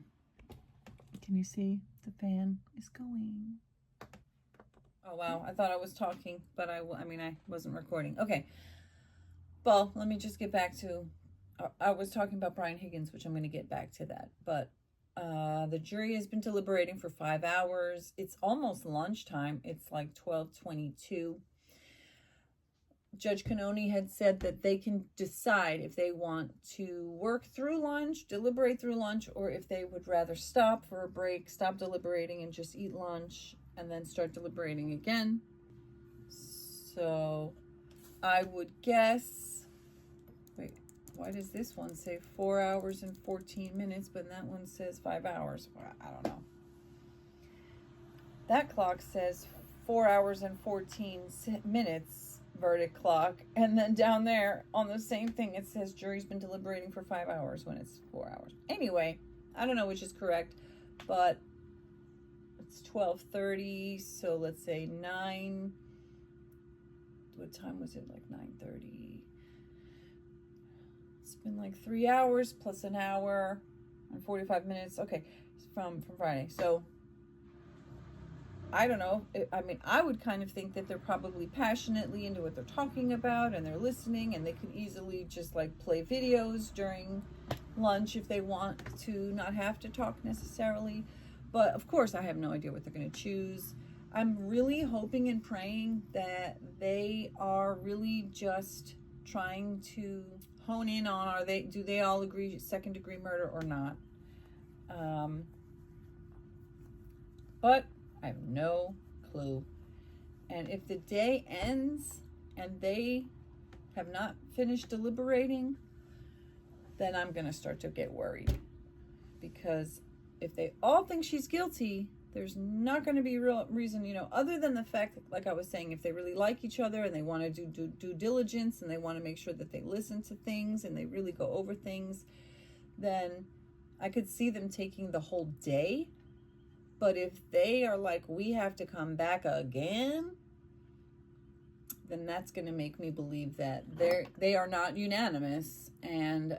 can you see the fan is going? Oh wow, I thought I was talking, but I wasn't recording. Okay, well, let me just get back to, I was talking about Brian Higgins, which I'm going to get back to that, but the jury has been deliberating for 5 hours. It's almost lunchtime. It's like 12:22. Judge Cannoni had said that they can decide if they want to work through lunch, deliberate through lunch, or if they would rather stop for a break, stop deliberating and just eat lunch and then start deliberating again. So I would guess, wait, why does this one say 4 hours and 14 minutes, but that one says 5 hours? Well, I don't know. That clock says 4 hours and 14 minutes, verdict clock, and then down there on the same thing it says jury's been deliberating for 5 hours when it's 4 hours. Anyway, I don't know which is correct, but it's 12:30, so let's say 9, what time was it, like 9:30? It's been like 3 hours plus an hour and 45 minutes, okay, from Friday. So I don't know. I would kind of think that they're probably passionately into what they're talking about and they're listening, and they could easily just like play videos during lunch if they want to not have to talk necessarily. But of course, I have no idea what they're going to choose. I'm really hoping and praying that they are really just trying to hone in on, do they all agree second degree murder or not? But I have no clue. And if the day ends and they have not finished deliberating, then I'm going to start to get worried. Because if they all think she's guilty, there's not going to be real reason, other than the fact that, like I was saying, if they really like each other and they want to do due diligence and they want to make sure that they listen to things and they really go over things, then I could see them taking the whole day. But if they are like, we have to come back again, then that's going to make me believe that they are not unanimous. And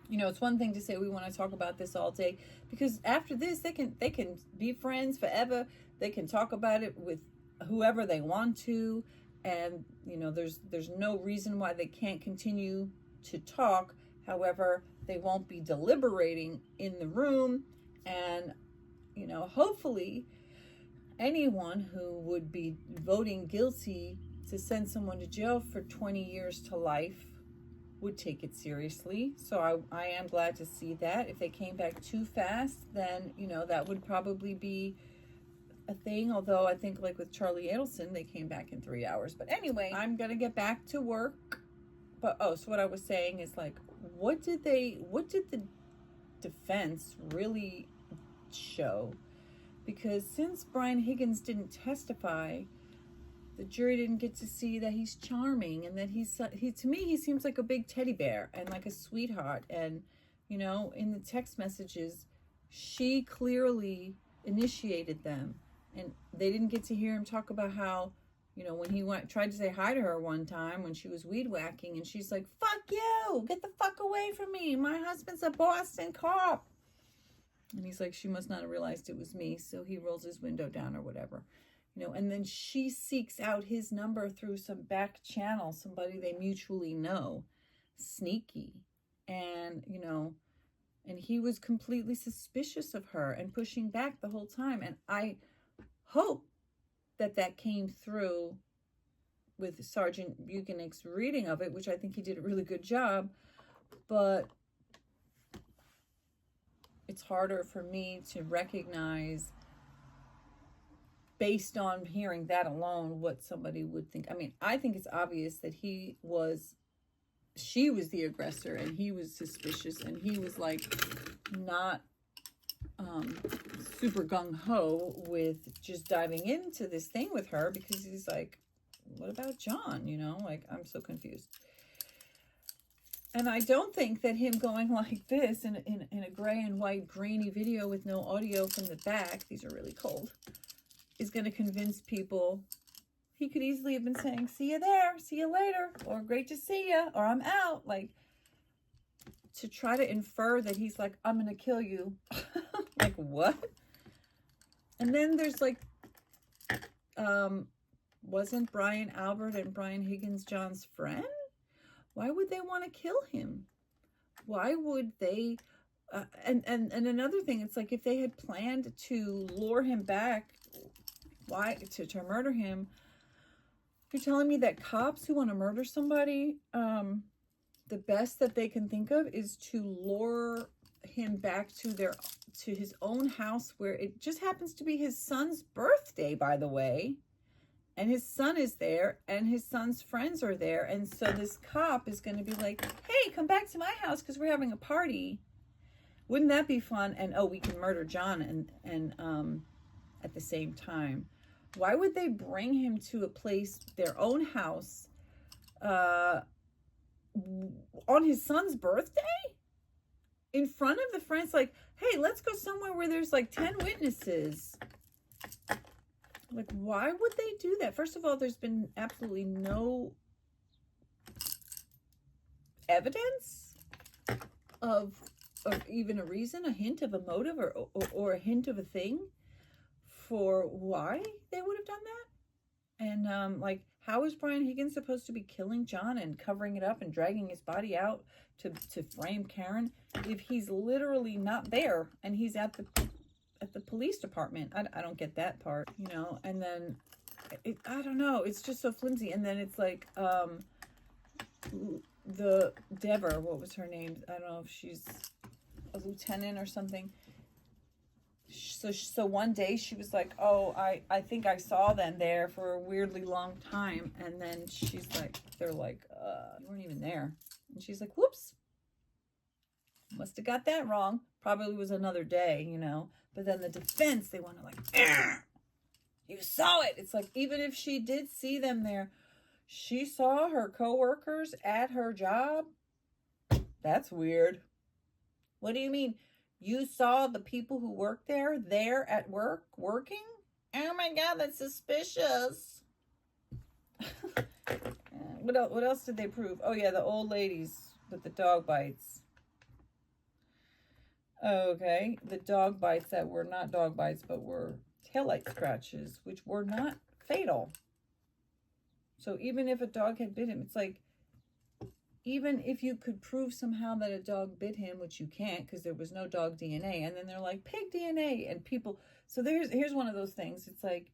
You know, it's one thing to say we want to talk about this all day, because after this they can be friends forever. They can talk about it with whoever they want to, and you know, there's no reason why they can't continue to talk. However, they won't be deliberating in the room, and you know, hopefully anyone who would be voting guilty to send someone to jail for 20 years to life would take it seriously. So I am glad to see that. If they came back too fast, then, you know, that would probably be a thing. Although I think like with Charlie Adelson, they came back in 3 hours. But anyway, I'm going to get back to work. But, so what I was saying is like, what did the defense really show? Because since Brian Higgins didn't testify, the jury didn't get to see that he's charming, and that to me, he seems like a big teddy bear and like a sweetheart. And, you know, in the text messages, she clearly initiated them, and they didn't get to hear him talk about how, you know, when he tried to say hi to her one time when she was weed whacking, and she's like, "Fuck you, get the fuck away from me. My husband's a Boston cop." And he's like, "She must not have realized it was me." So he rolls his window down or whatever, you know, and then she seeks out his number through some back channel, somebody they mutually know, sneaky. And, you know, and he was completely suspicious of her and pushing back the whole time. And I hope that came through with Sergeant Buchanan's reading of it, which I think he did a really good job. But it's harder for me to recognize, based on hearing that alone, what somebody would think. I mean, I think it's obvious that she was the aggressor, and he was suspicious, and he was like not super gung-ho with just diving into this thing with her, because he's like, what about John? You know, like, I'm so confused. And I don't think that him going like this in a gray and white grainy video with no audio from the back, these are really cold, is going to convince people. He could easily have been saying, "See you there, see you later," or "Great to see you," or "I'm out," like, to try to infer that he's like, "I'm going to kill you." Like, what? And then there's like, wasn't Brian Albert and Brian Higgins John's friend? Why would they want to kill him? Why would they? And another thing, it's like, if they had planned to lure him back, why to murder him? You're telling me that cops who want to murder somebody, the best that they can think of is to lure him back to his own house, where it just happens to be his son's birthday, by the way. And his son is there, and his son's friends are there. And so this cop is going to be like, "Hey, come back to my house because we're having a party." Wouldn't that be fun? And, oh, we can murder John and at the same time. Why would they bring him to a place, their own house, on his son's birthday? In front of the friends, like, "Hey, let's go somewhere where there's like 10 witnesses." Like, why would they do that? First of all, there's been absolutely no evidence of even a reason, a hint of a motive, or a hint of a thing for why they would have done that. And like, how is Brian Higgins supposed to be killing John and covering it up and dragging his body out to frame Karen if he's literally not there and he's at the police department? I don't get that part, you know. And then I don't know, it's just so flimsy. And then it's like, the Deborah, what was her name? I don't know if she's a lieutenant or something. So one day she was like, "Oh, I think I saw them there for a weirdly long time." And then she's like, they're like, "You weren't even there." And she's like, "Whoops. Must have got that wrong." Probably was another day, you know. But then the defense, they want to like, "You saw it." It's like, even if she did see them there, she saw her coworkers at her job. That's weird. What do you mean? You saw the people who work there at work, working? Oh my God, that's suspicious. What else did they prove? Oh yeah, the old ladies with the dog bites. Okay, the dog bites that were not dog bites, but were taillight scratches, which were not fatal. So even if a dog had bit him, it's like, even if you could prove somehow that a dog bit him, which you can't because there was no dog DNA, and then they're like pig DNA, and people. So here's one of those things. It's like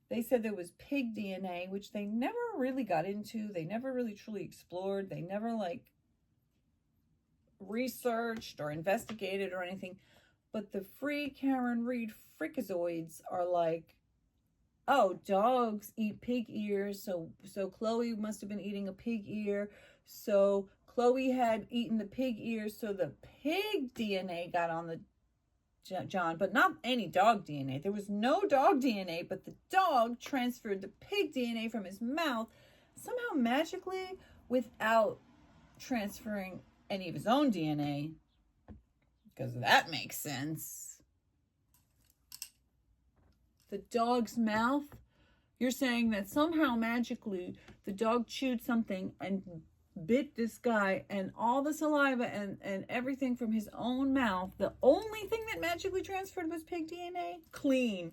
they said there was pig DNA, which they never really got into. They never really truly explored. They never like researched or investigated or anything. But the free Karen Reed freakazoids are like, oh, dogs eat pig ears, so Chloe must have been eating a pig ear. So Chloe had eaten the pig ear, so the pig DNA got on the John, but not any dog DNA. There was no dog DNA, but the dog transferred the pig DNA from his mouth somehow magically without transferring any of his own DNA, because that makes sense. The dog's mouth, you're saying that somehow magically the dog chewed something and bit this guy, and all the saliva and everything from his own mouth, the only thing that magically transferred was pig DNA? Clean.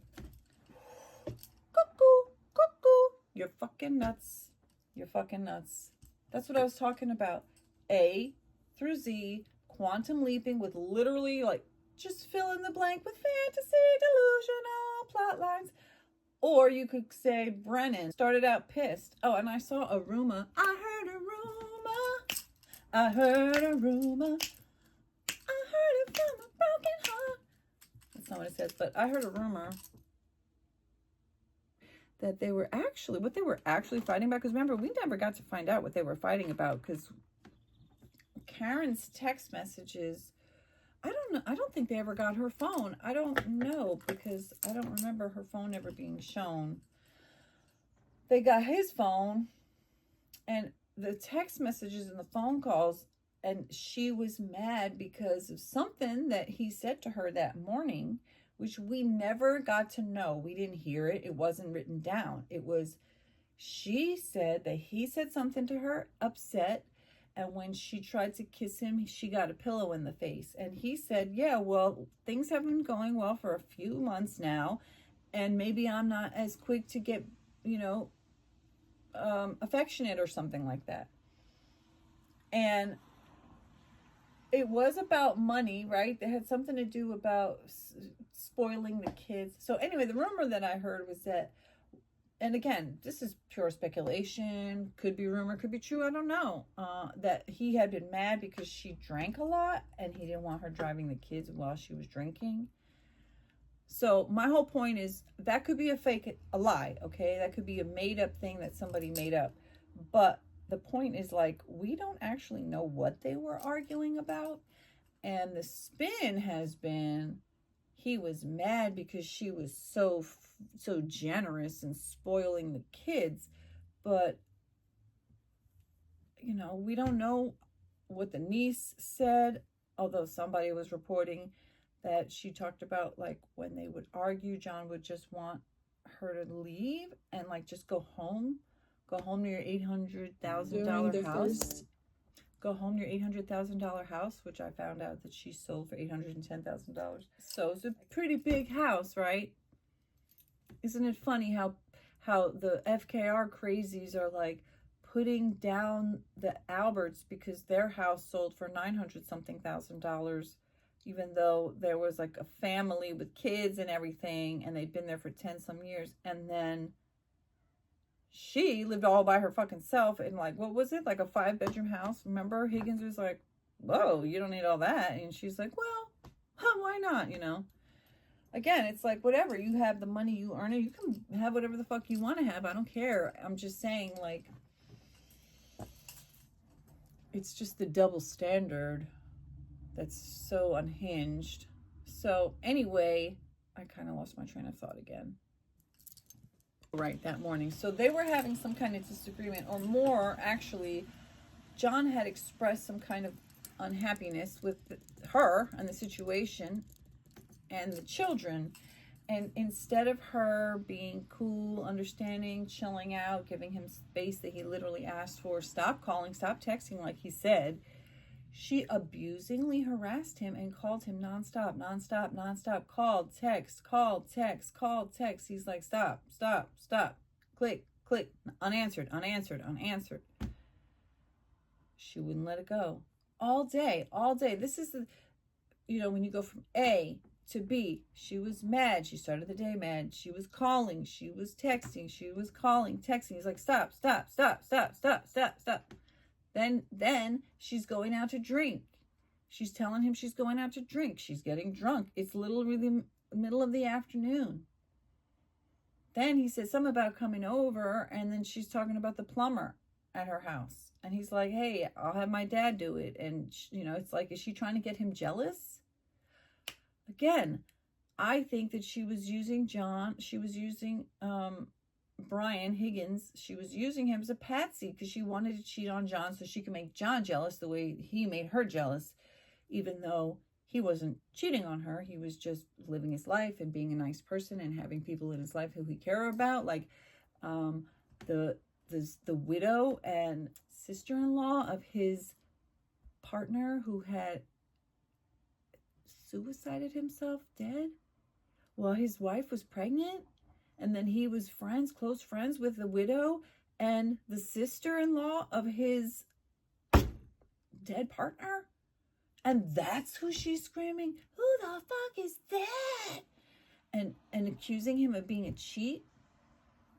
Cuckoo, cuckoo. You're fucking nuts. You're fucking nuts. That's what I was talking about. A through Z, quantum leaping with literally like just fill in the blank with fantasy, delusional plot lines. Or you could say Brennan started out pissed. Oh, and I saw a rumor. I heard a rumor. I heard a rumor. I heard it from a broken heart. That's not what it says, but I heard a rumor that they were actually, what they were actually fighting about. Because remember, we never got to find out what they were fighting about, because Karen's text messages, I don't know. I don't think they ever got her phone. I don't know, because I don't remember her phone ever being shown. They got his phone and the text messages and the phone calls, and she was mad because of something that he said to her that morning, which we never got to know. We didn't hear it. It wasn't written down. It was, she said that he said something to her, upset. And when she tried to kiss him, she got a pillow in the face. And he said, yeah, well, things have been going well for a few months now. And maybe I'm not as quick to get, affectionate or something like that. And it was about money, right? They had something to do about spoiling the kids. So anyway, the rumor that I heard was that, and again, this is pure speculation, could be rumor, could be true, I don't know, that he had been mad because she drank a lot and he didn't want her driving the kids while she was drinking. So my whole point is that could be a lie, okay? That could be a made up thing that somebody made up. But the point is, like, we don't actually know what they were arguing about. And the spin has been, he was mad because she was so generous and spoiling the kids. But, we don't know what the niece said, although somebody was reporting that she talked about, like, when they would argue, John would just want her to leave and, like, just go home to your $800,000 house. Go home to your $800,000 house, which I found out that she sold for $810,000. So it's a pretty big house, right? Isn't it funny how the FKR crazies are like putting down the Alberts because their house sold for $900-something thousand, even though there was like a family with kids and everything, and they'd been there for 10-some years. And then she lived all by her fucking self in, like, what was it? Like a 5-bedroom house. Remember, Higgins was like, whoa, you don't need all that. And she's like, well, why not? Again, it's like, whatever, you have the money, you earn it, you can have whatever the fuck you want to have. I don't care. I'm just saying, like, it's just the double standard that's so unhinged. So anyway, I kind of lost my train of thought again. Right, that morning. So they were having some kind of disagreement, or more, actually. John had expressed some kind of unhappiness with her and the situation and the children. And instead of her being cool, understanding, chilling out, giving him space that he literally asked for, stop calling, stop texting like he said, She abusingly harassed him and called him nonstop. Called, text. He's like, stop. Click. Unanswered. She wouldn't let it go. All day. This is when you go from A to B, she was mad. She started the day mad. She was calling. She was texting. She was calling, texting. He's like, stop. Then she's going out to drink. She's telling him she's going out to drink. She's getting drunk. It's literally the middle of the afternoon. Then he says something about coming over, and then she's talking about the plumber at her house. And he's like, hey, I'll have my dad do it. And, it's like, is she trying to get him jealous? Again, I think that she was using Brian Higgins. She was using him as a patsy because she wanted to cheat on John so she could make John jealous the way he made her jealous, even though he wasn't cheating on her. He was just living his life and being a nice person and having people in his life who he cared about, like the widow and sister-in-law of his partner who had suicided himself, dead, while his wife was pregnant. And then he was close friends with the widow and the sister-in-law of his dead partner. And that's who she's screaming, who the fuck is that? And accusing him of being a cheat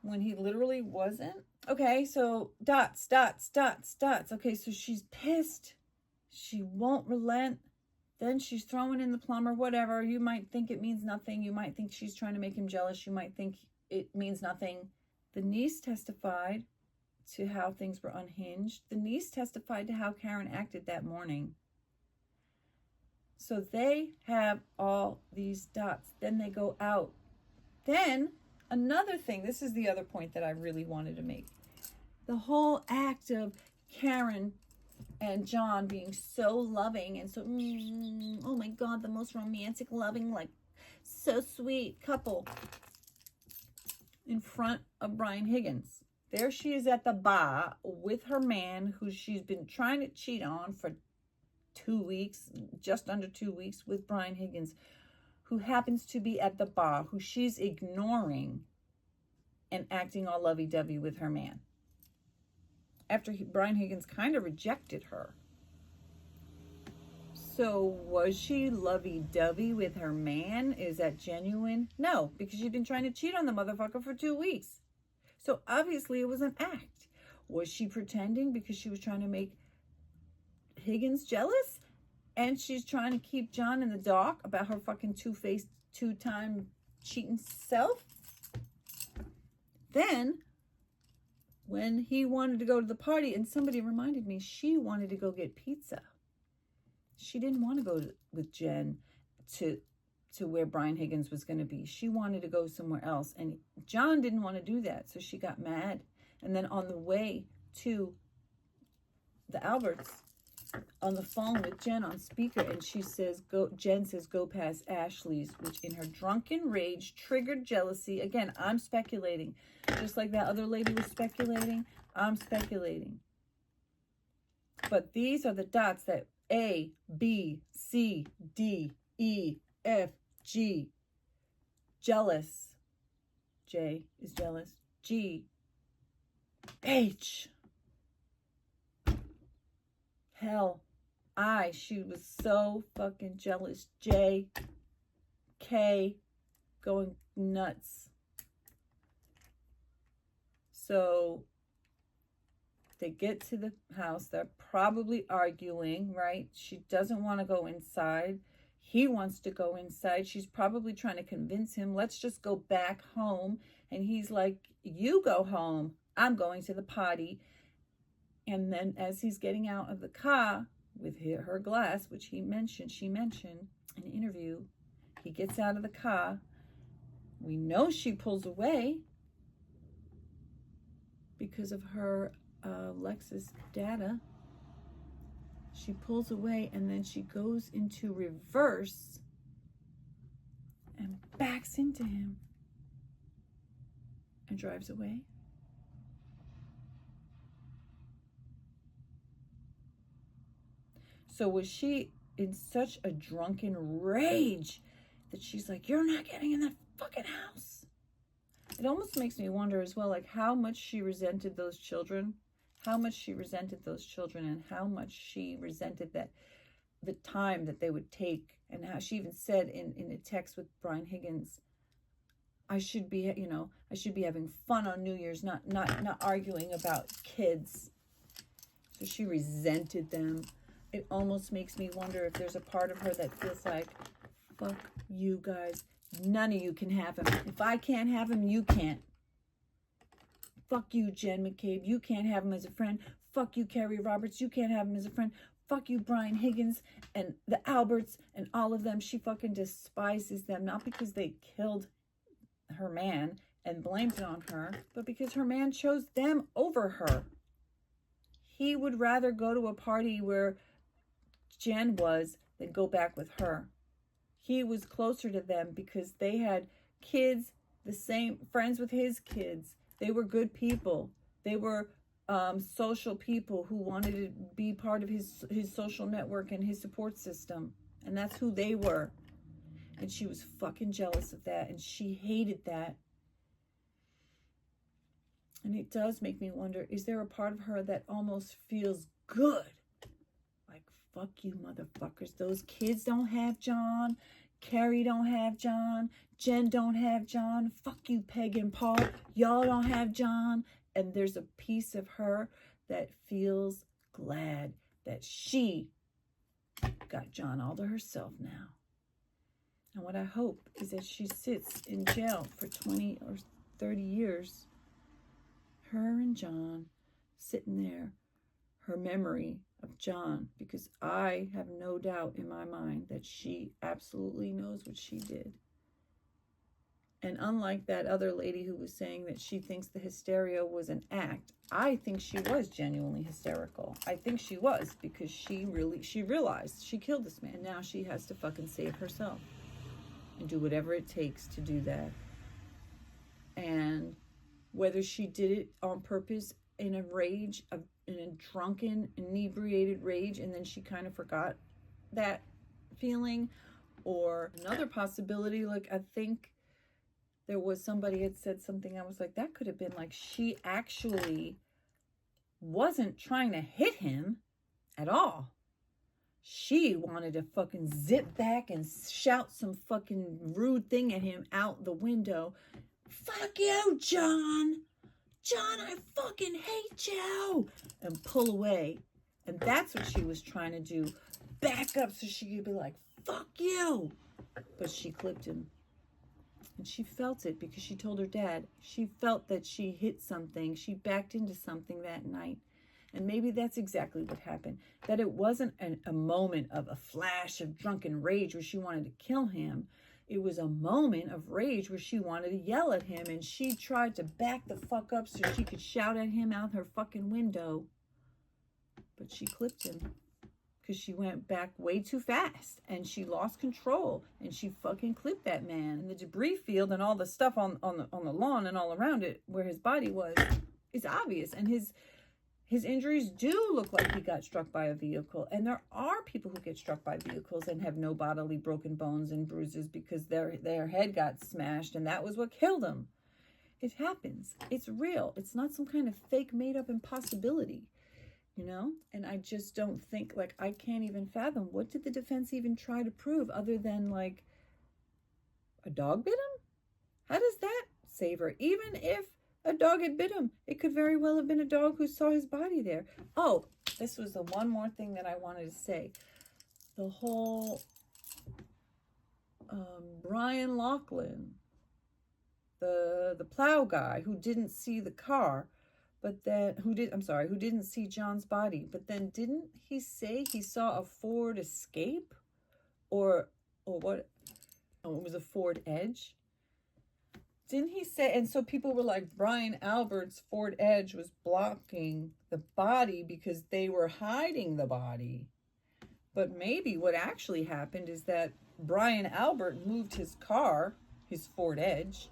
when he literally wasn't. Okay, so dots. Okay, so she's pissed. She won't relent. Then she's throwing in the plumber, whatever. You might think it means nothing. You might think she's trying to make him jealous. You might think it means nothing. The niece testified to how things were unhinged. The niece testified to how Karen acted that morning. So they have all these dots. Then they go out. Then another thing, this is the other point that I really wanted to make. The whole act of Karen and John being so loving and so, oh my God, the most romantic, loving, like so sweet couple in front of Brian Higgins. There she is at the bar with her man who she's been trying to cheat on for 2 weeks, just under 2 weeks, with Brian Higgins, who happens to be at the bar, who she's ignoring and acting all lovey-dovey with her man. After Brian Higgins kind of rejected her. So was she lovey-dovey with her man? Is that genuine? No, because she'd been trying to cheat on the motherfucker for 2 weeks. So obviously it was an act. Was she pretending because she was trying to make Higgins jealous? And she's trying to keep John in the dark about her fucking two-faced, two-time cheating self? Then, when he wanted to go to the party, and somebody reminded me, she wanted to go get pizza. She didn't want to go with Jen to where Brian Higgins was going to be. She wanted to go somewhere else. And John didn't want to do that, so she got mad. And then on the way to the Alberts, on the phone with Jen on speaker, and she says, Jen says, go past Ashley's, which in her drunken rage triggered jealousy. Again, I'm speculating. Just like that other lady was speculating, I'm speculating. But these are the dots that A, B, C, D, E, F, G. Jealous. J is jealous. G. H. Hell, she was so fucking jealous. J, K, going nuts. So they get to the house. They're probably arguing, right? She doesn't want to go inside. He wants to go inside. She's probably trying to convince him, let's just go back home. And he's like, you go home. I'm going to the party. And then as he's getting out of the car with her glass, which she mentioned in an interview, he gets out of the car. We know she pulls away because of her Lexus data. She pulls away and then she goes into reverse and backs into him and drives away. So was she in such a drunken rage that she's like, you're not getting in that fucking house? It almost makes me wonder as well, like how much she resented those children, and how much she resented that the time that they would take, and how she even said in a text with Brian Higgins, I should be having fun on New Year's, not arguing about kids. So she resented them. It almost makes me wonder if there's a part of her that feels like, fuck you guys. None of you can have him. If I can't have him, you can't. Fuck you, Jen McCabe. You can't have him as a friend. Fuck you, Carrie Roberts. You can't have him as a friend. Fuck you, Brian Higgins and the Alberts and all of them. She fucking despises them, not because they killed her man and blamed it on her, but because her man chose them over her. He would rather go to a party where Jen was than go back with her. He was closer to them because they had kids, the same friends with his kids. They were good people. They were social people who wanted to be part of his social network and his support system. And that's who they were. And she was fucking jealous of that. And she hated that. And it does make me wonder, is there a part of her that almost feels good? Like, fuck you, motherfuckers. Those kids don't have John. Carrie don't have John. Jen don't have John. Fuck you, Peg and Paul. Y'all don't have John. And there's a piece of her that feels glad that she got John all to herself now. And what I hope is that she sits in jail for 20 or 30 years. Her and John sitting there, her memory of John, because I have no doubt in my mind that she absolutely knows what she did. And unlike that other lady who was saying that she thinks the hysteria was an act, I think she was genuinely hysterical. I think she was, because she realized she killed this man. Now she has to fucking save herself and do whatever it takes to do that. And whether she did it on purpose in a rage, in a drunken, inebriated rage, and then she kind of forgot that feeling, or another possibility, like I think there was somebody had said something, I was like, that could have been like she actually wasn't trying to hit him at all. She wanted to fucking zip back and shout some fucking rude thing at him out the window. Fuck you, John. John, I fucking hate you. And pull away. And that's what she was trying to do. Back up so she could be like, fuck you. But she clipped him. And she felt it because she told her dad. She felt that she hit something. She backed into something that night. And maybe that's exactly what happened. That it wasn't a moment of a flash of drunken rage where she wanted to kill him. It was a moment of rage where she wanted to yell at him. And she tried to back the fuck up so she could shout at him out her fucking window. But she clipped him. Because she went back way too fast. And she lost control. And she fucking clipped that man. And the debris field and all the stuff on the lawn and all around it where his body was is obvious. And his injuries do look like he got struck by a vehicle. And there are people who get struck by vehicles and have no bodily broken bones and bruises because their head got smashed and that was what killed them. It happens. It's real. It's not some kind of fake made up impossibility, you know? And I just don't think, like, I can't even fathom, what did the defense even try to prove other than, like, a dog bit him? How does that save her? Even if a dog had bit him, it could very well have been a dog who saw his body there. Oh, this was the one more thing that I wanted to say. The whole Brian Laughlin, the plow guy who didn't see the car, but then who didn't see John's body, but then didn't he say he saw a Ford Escape, or what? Oh, it was a Ford Edge. Didn't he say, and so people were like, Brian Albert's Ford Edge was blocking the body because they were hiding the body. But maybe what actually happened is that Brian Albert moved his car, his Ford Edge,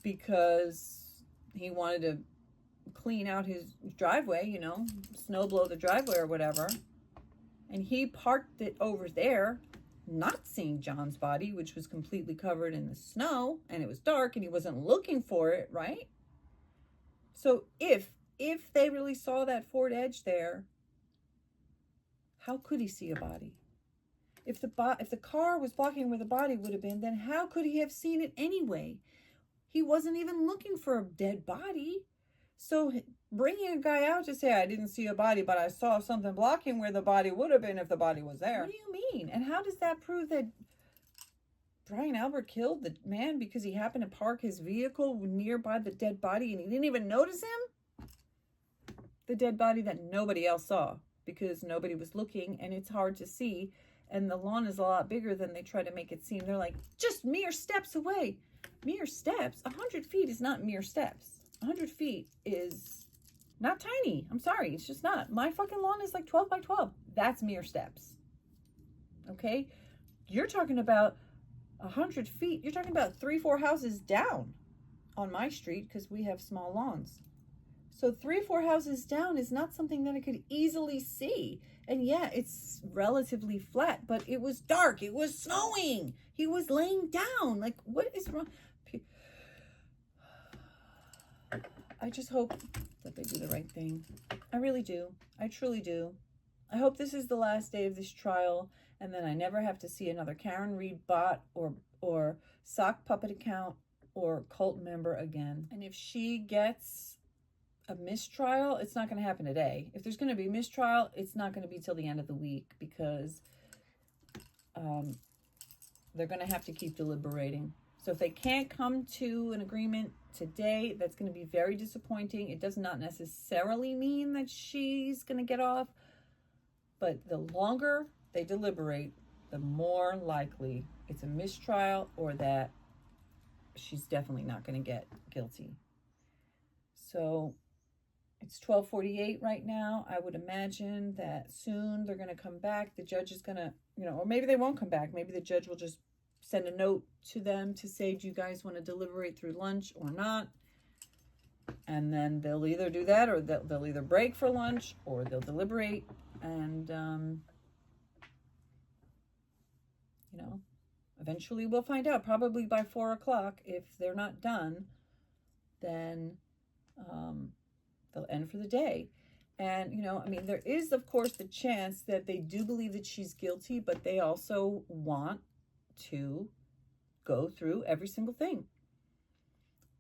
because he wanted to clean out his driveway, you know, snow blow the driveway or whatever. And he parked it over there, not seeing John's body, which was completely covered in the snow, and it was dark, and he wasn't looking for it, right? So if they really saw that Ford Edge there, how could he see a body? If the car was blocking where the body would have been, then how could he have seen it anyway? He wasn't even looking for a dead body. So bringing a guy out to say, I didn't see a body, but I saw something blocking where the body would have been if the body was there. What do you mean? And how does that prove that Brian Albert killed the man because he happened to park his vehicle nearby the dead body and he didn't even notice him? The dead body that nobody else saw because nobody was looking, and it's hard to see. And the lawn is a lot bigger than they try to make it seem. They're like, just mere steps away. Mere steps? 100 feet is not mere steps. 100 feet is not tiny. I'm sorry. It's just not. My fucking lawn is like 12 by 12. That's mere steps. Okay? You're talking about 100 feet. You're talking about 3-4 houses down on my street because we have small lawns. So 3-4 houses down is not something that I could easily see. And yeah, it's relatively flat, but it was dark. It was snowing. He was laying down. Like, what is wrong? I just hope that they do the right thing. I really do. I truly do. I hope this is the last day of this trial, and then I never have to see another Karen Reed bot or sock puppet account or cult member again. And if she gets a mistrial, it's not going to happen today. If there's going to be a mistrial, it's not going to be till the end of the week because they're going to have to keep deliberating. So if they can't come to an agreement today, that's going to be very disappointing. It does not necessarily mean that she's going to get off, but the longer they deliberate, the more likely it's a mistrial or that she's definitely not going to get guilty. So it's 12:48 right now. I would imagine that soon they're going to come back. The judge is going to, or maybe they won't come back. Maybe the judge will just send a note to them to say, do you guys want to deliberate through lunch or not? And then they'll either do that or they'll either break for lunch or they'll deliberate. And, eventually we'll find out, probably by 4 o'clock. If they're not done, then they'll end for the day. And, there is, of course, the chance that they do believe that she's guilty, but they also want to go through every single thing.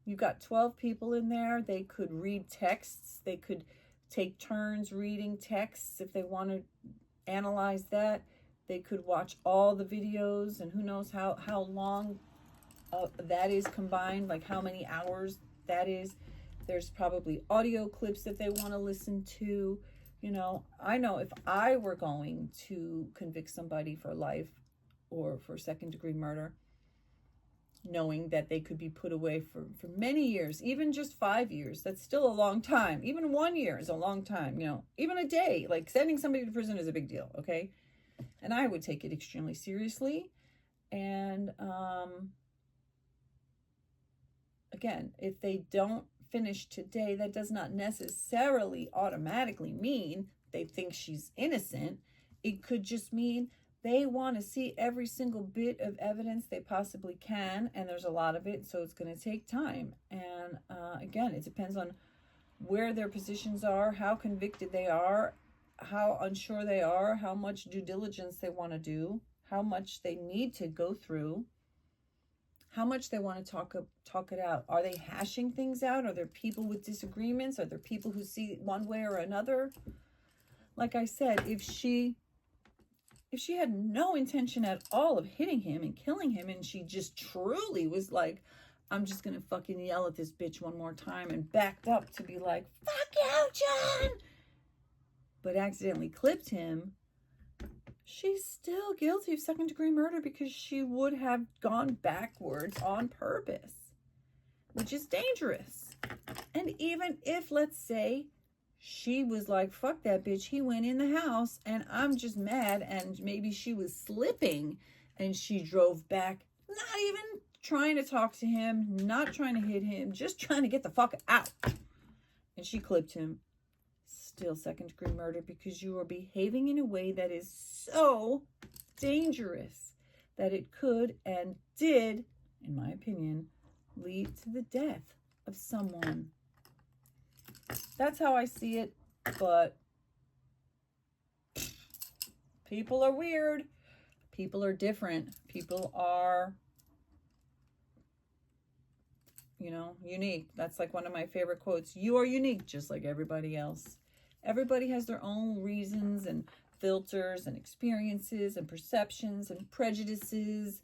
You've got 12 people in there. They could read texts. They could take turns reading texts if they want to analyze that. They could watch all the videos, and who knows how long that is combined, like how many hours that is. There's probably audio clips that they want to listen to. I know if I were going to convict somebody for life or for second-degree murder, knowing that they could be put away for many years, even just 5 years, that's still a long time. Even 1 year is a long time, even a day. Like, sending somebody to prison is a big deal, okay? And I would take it extremely seriously. And again, if they don't finish today, that does not necessarily automatically mean they think she's innocent. It could just mean they want to see every single bit of evidence they possibly can, and there's a lot of it, so it's going to take time. And again, it depends on where their positions are, how convicted they are, how unsure they are, how much due diligence they want to do, how much they need to go through, how much they want to talk it out. Are they hashing things out? Are there people with disagreements? Are there people who see it one way or another? Like I said, if she had no intention at all of hitting him and killing him, and she just truly was like, I'm just going to fucking yell at this bitch one more time, and backed up to be like, fuck you, John, but accidentally clipped him, she's still guilty of second-degree murder because she would have gone backwards on purpose, which is dangerous. And even if, let's say, she was like, fuck that bitch, he went in the house and I'm just mad, and maybe she was slipping and she drove back, not even trying to talk to him, not trying to hit him, just trying to get the fuck out, and she clipped him, still second-degree murder because you are behaving in a way that is so dangerous that it could and did, in my opinion, lead to the death of someone. That's how I see it, but people are weird. People are different. People are, you know, unique. That's like one of my favorite quotes. You are unique, just like everybody else. Everybody has their own reasons and filters and experiences and perceptions and prejudices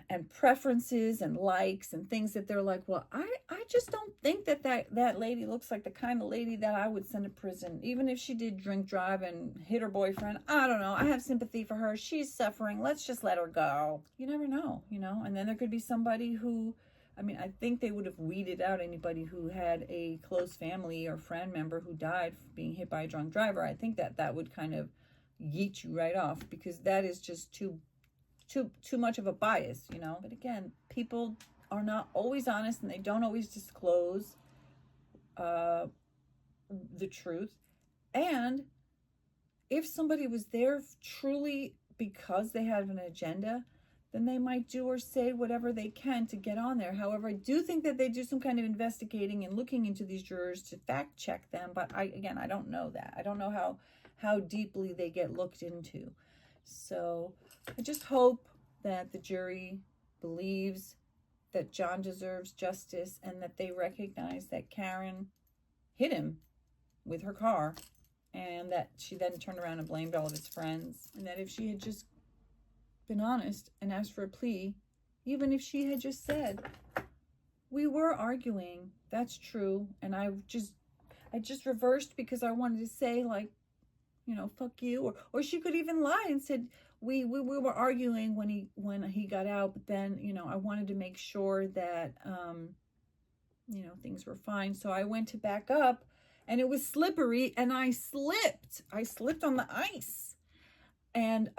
and preferences and likes and things that they're like, well, I just don't think that lady looks like the kind of lady that I would send to prison. Even if she did drink, drive, and hit her boyfriend. I don't know. I have sympathy for her. She's suffering. Let's just let her go. You never know, you know? And then there could be somebody who, I mean, I think they would have weeded out anybody who had a close family or friend member who died being hit by a drunk driver. I think that would kind of yeet you right off, because that is just too much of a bias, you know. But again, people are not always honest, and they don't always disclose the truth. And if somebody was there truly because they have an agenda, then they might do or say whatever they can to get on there. However, I do think that they do some kind of investigating and looking into these jurors to fact check them. But I don't know that. I don't know how deeply they get looked into. So I just hope that the jury believes that John deserves justice, and that they recognize that Karen hit him with her car, and that she then turned around and blamed all of his friends. And that if she had just been honest and asked for a plea, even if she had just said, we were arguing, that's true, and I just reversed because I wanted to say, like, you know, fuck you. Or she could even lie and said, we were arguing when he got out, but then, you know, I wanted to make sure that, you know, things were fine. So I went to back up, and it was slippery, and I slipped on the ice. And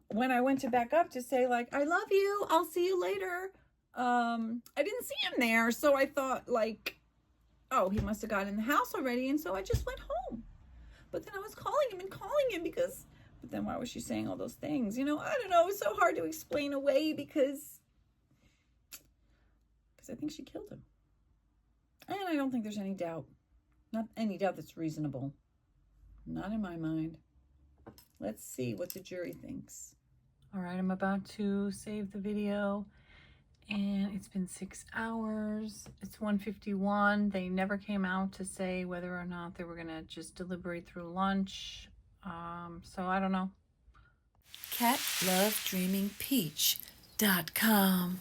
when I went to back up to say, like, I love you, I'll see you later, I didn't see him there. So I thought, like, oh, he must have got in the house already. And so I just went home. But then I was calling him because, but then why was she saying all those things? You know, I don't know. It was so hard to explain away because I think she killed him. And I don't think there's any doubt. Not any doubt that's reasonable. Not in my mind. Let's see what the jury thinks. All right, I'm about to save the video. And it's been 6 hours. It's 1:51. They never came out to say whether or not they were going to just deliberate through lunch. So I don't know. CatLoveDreamingPeach.com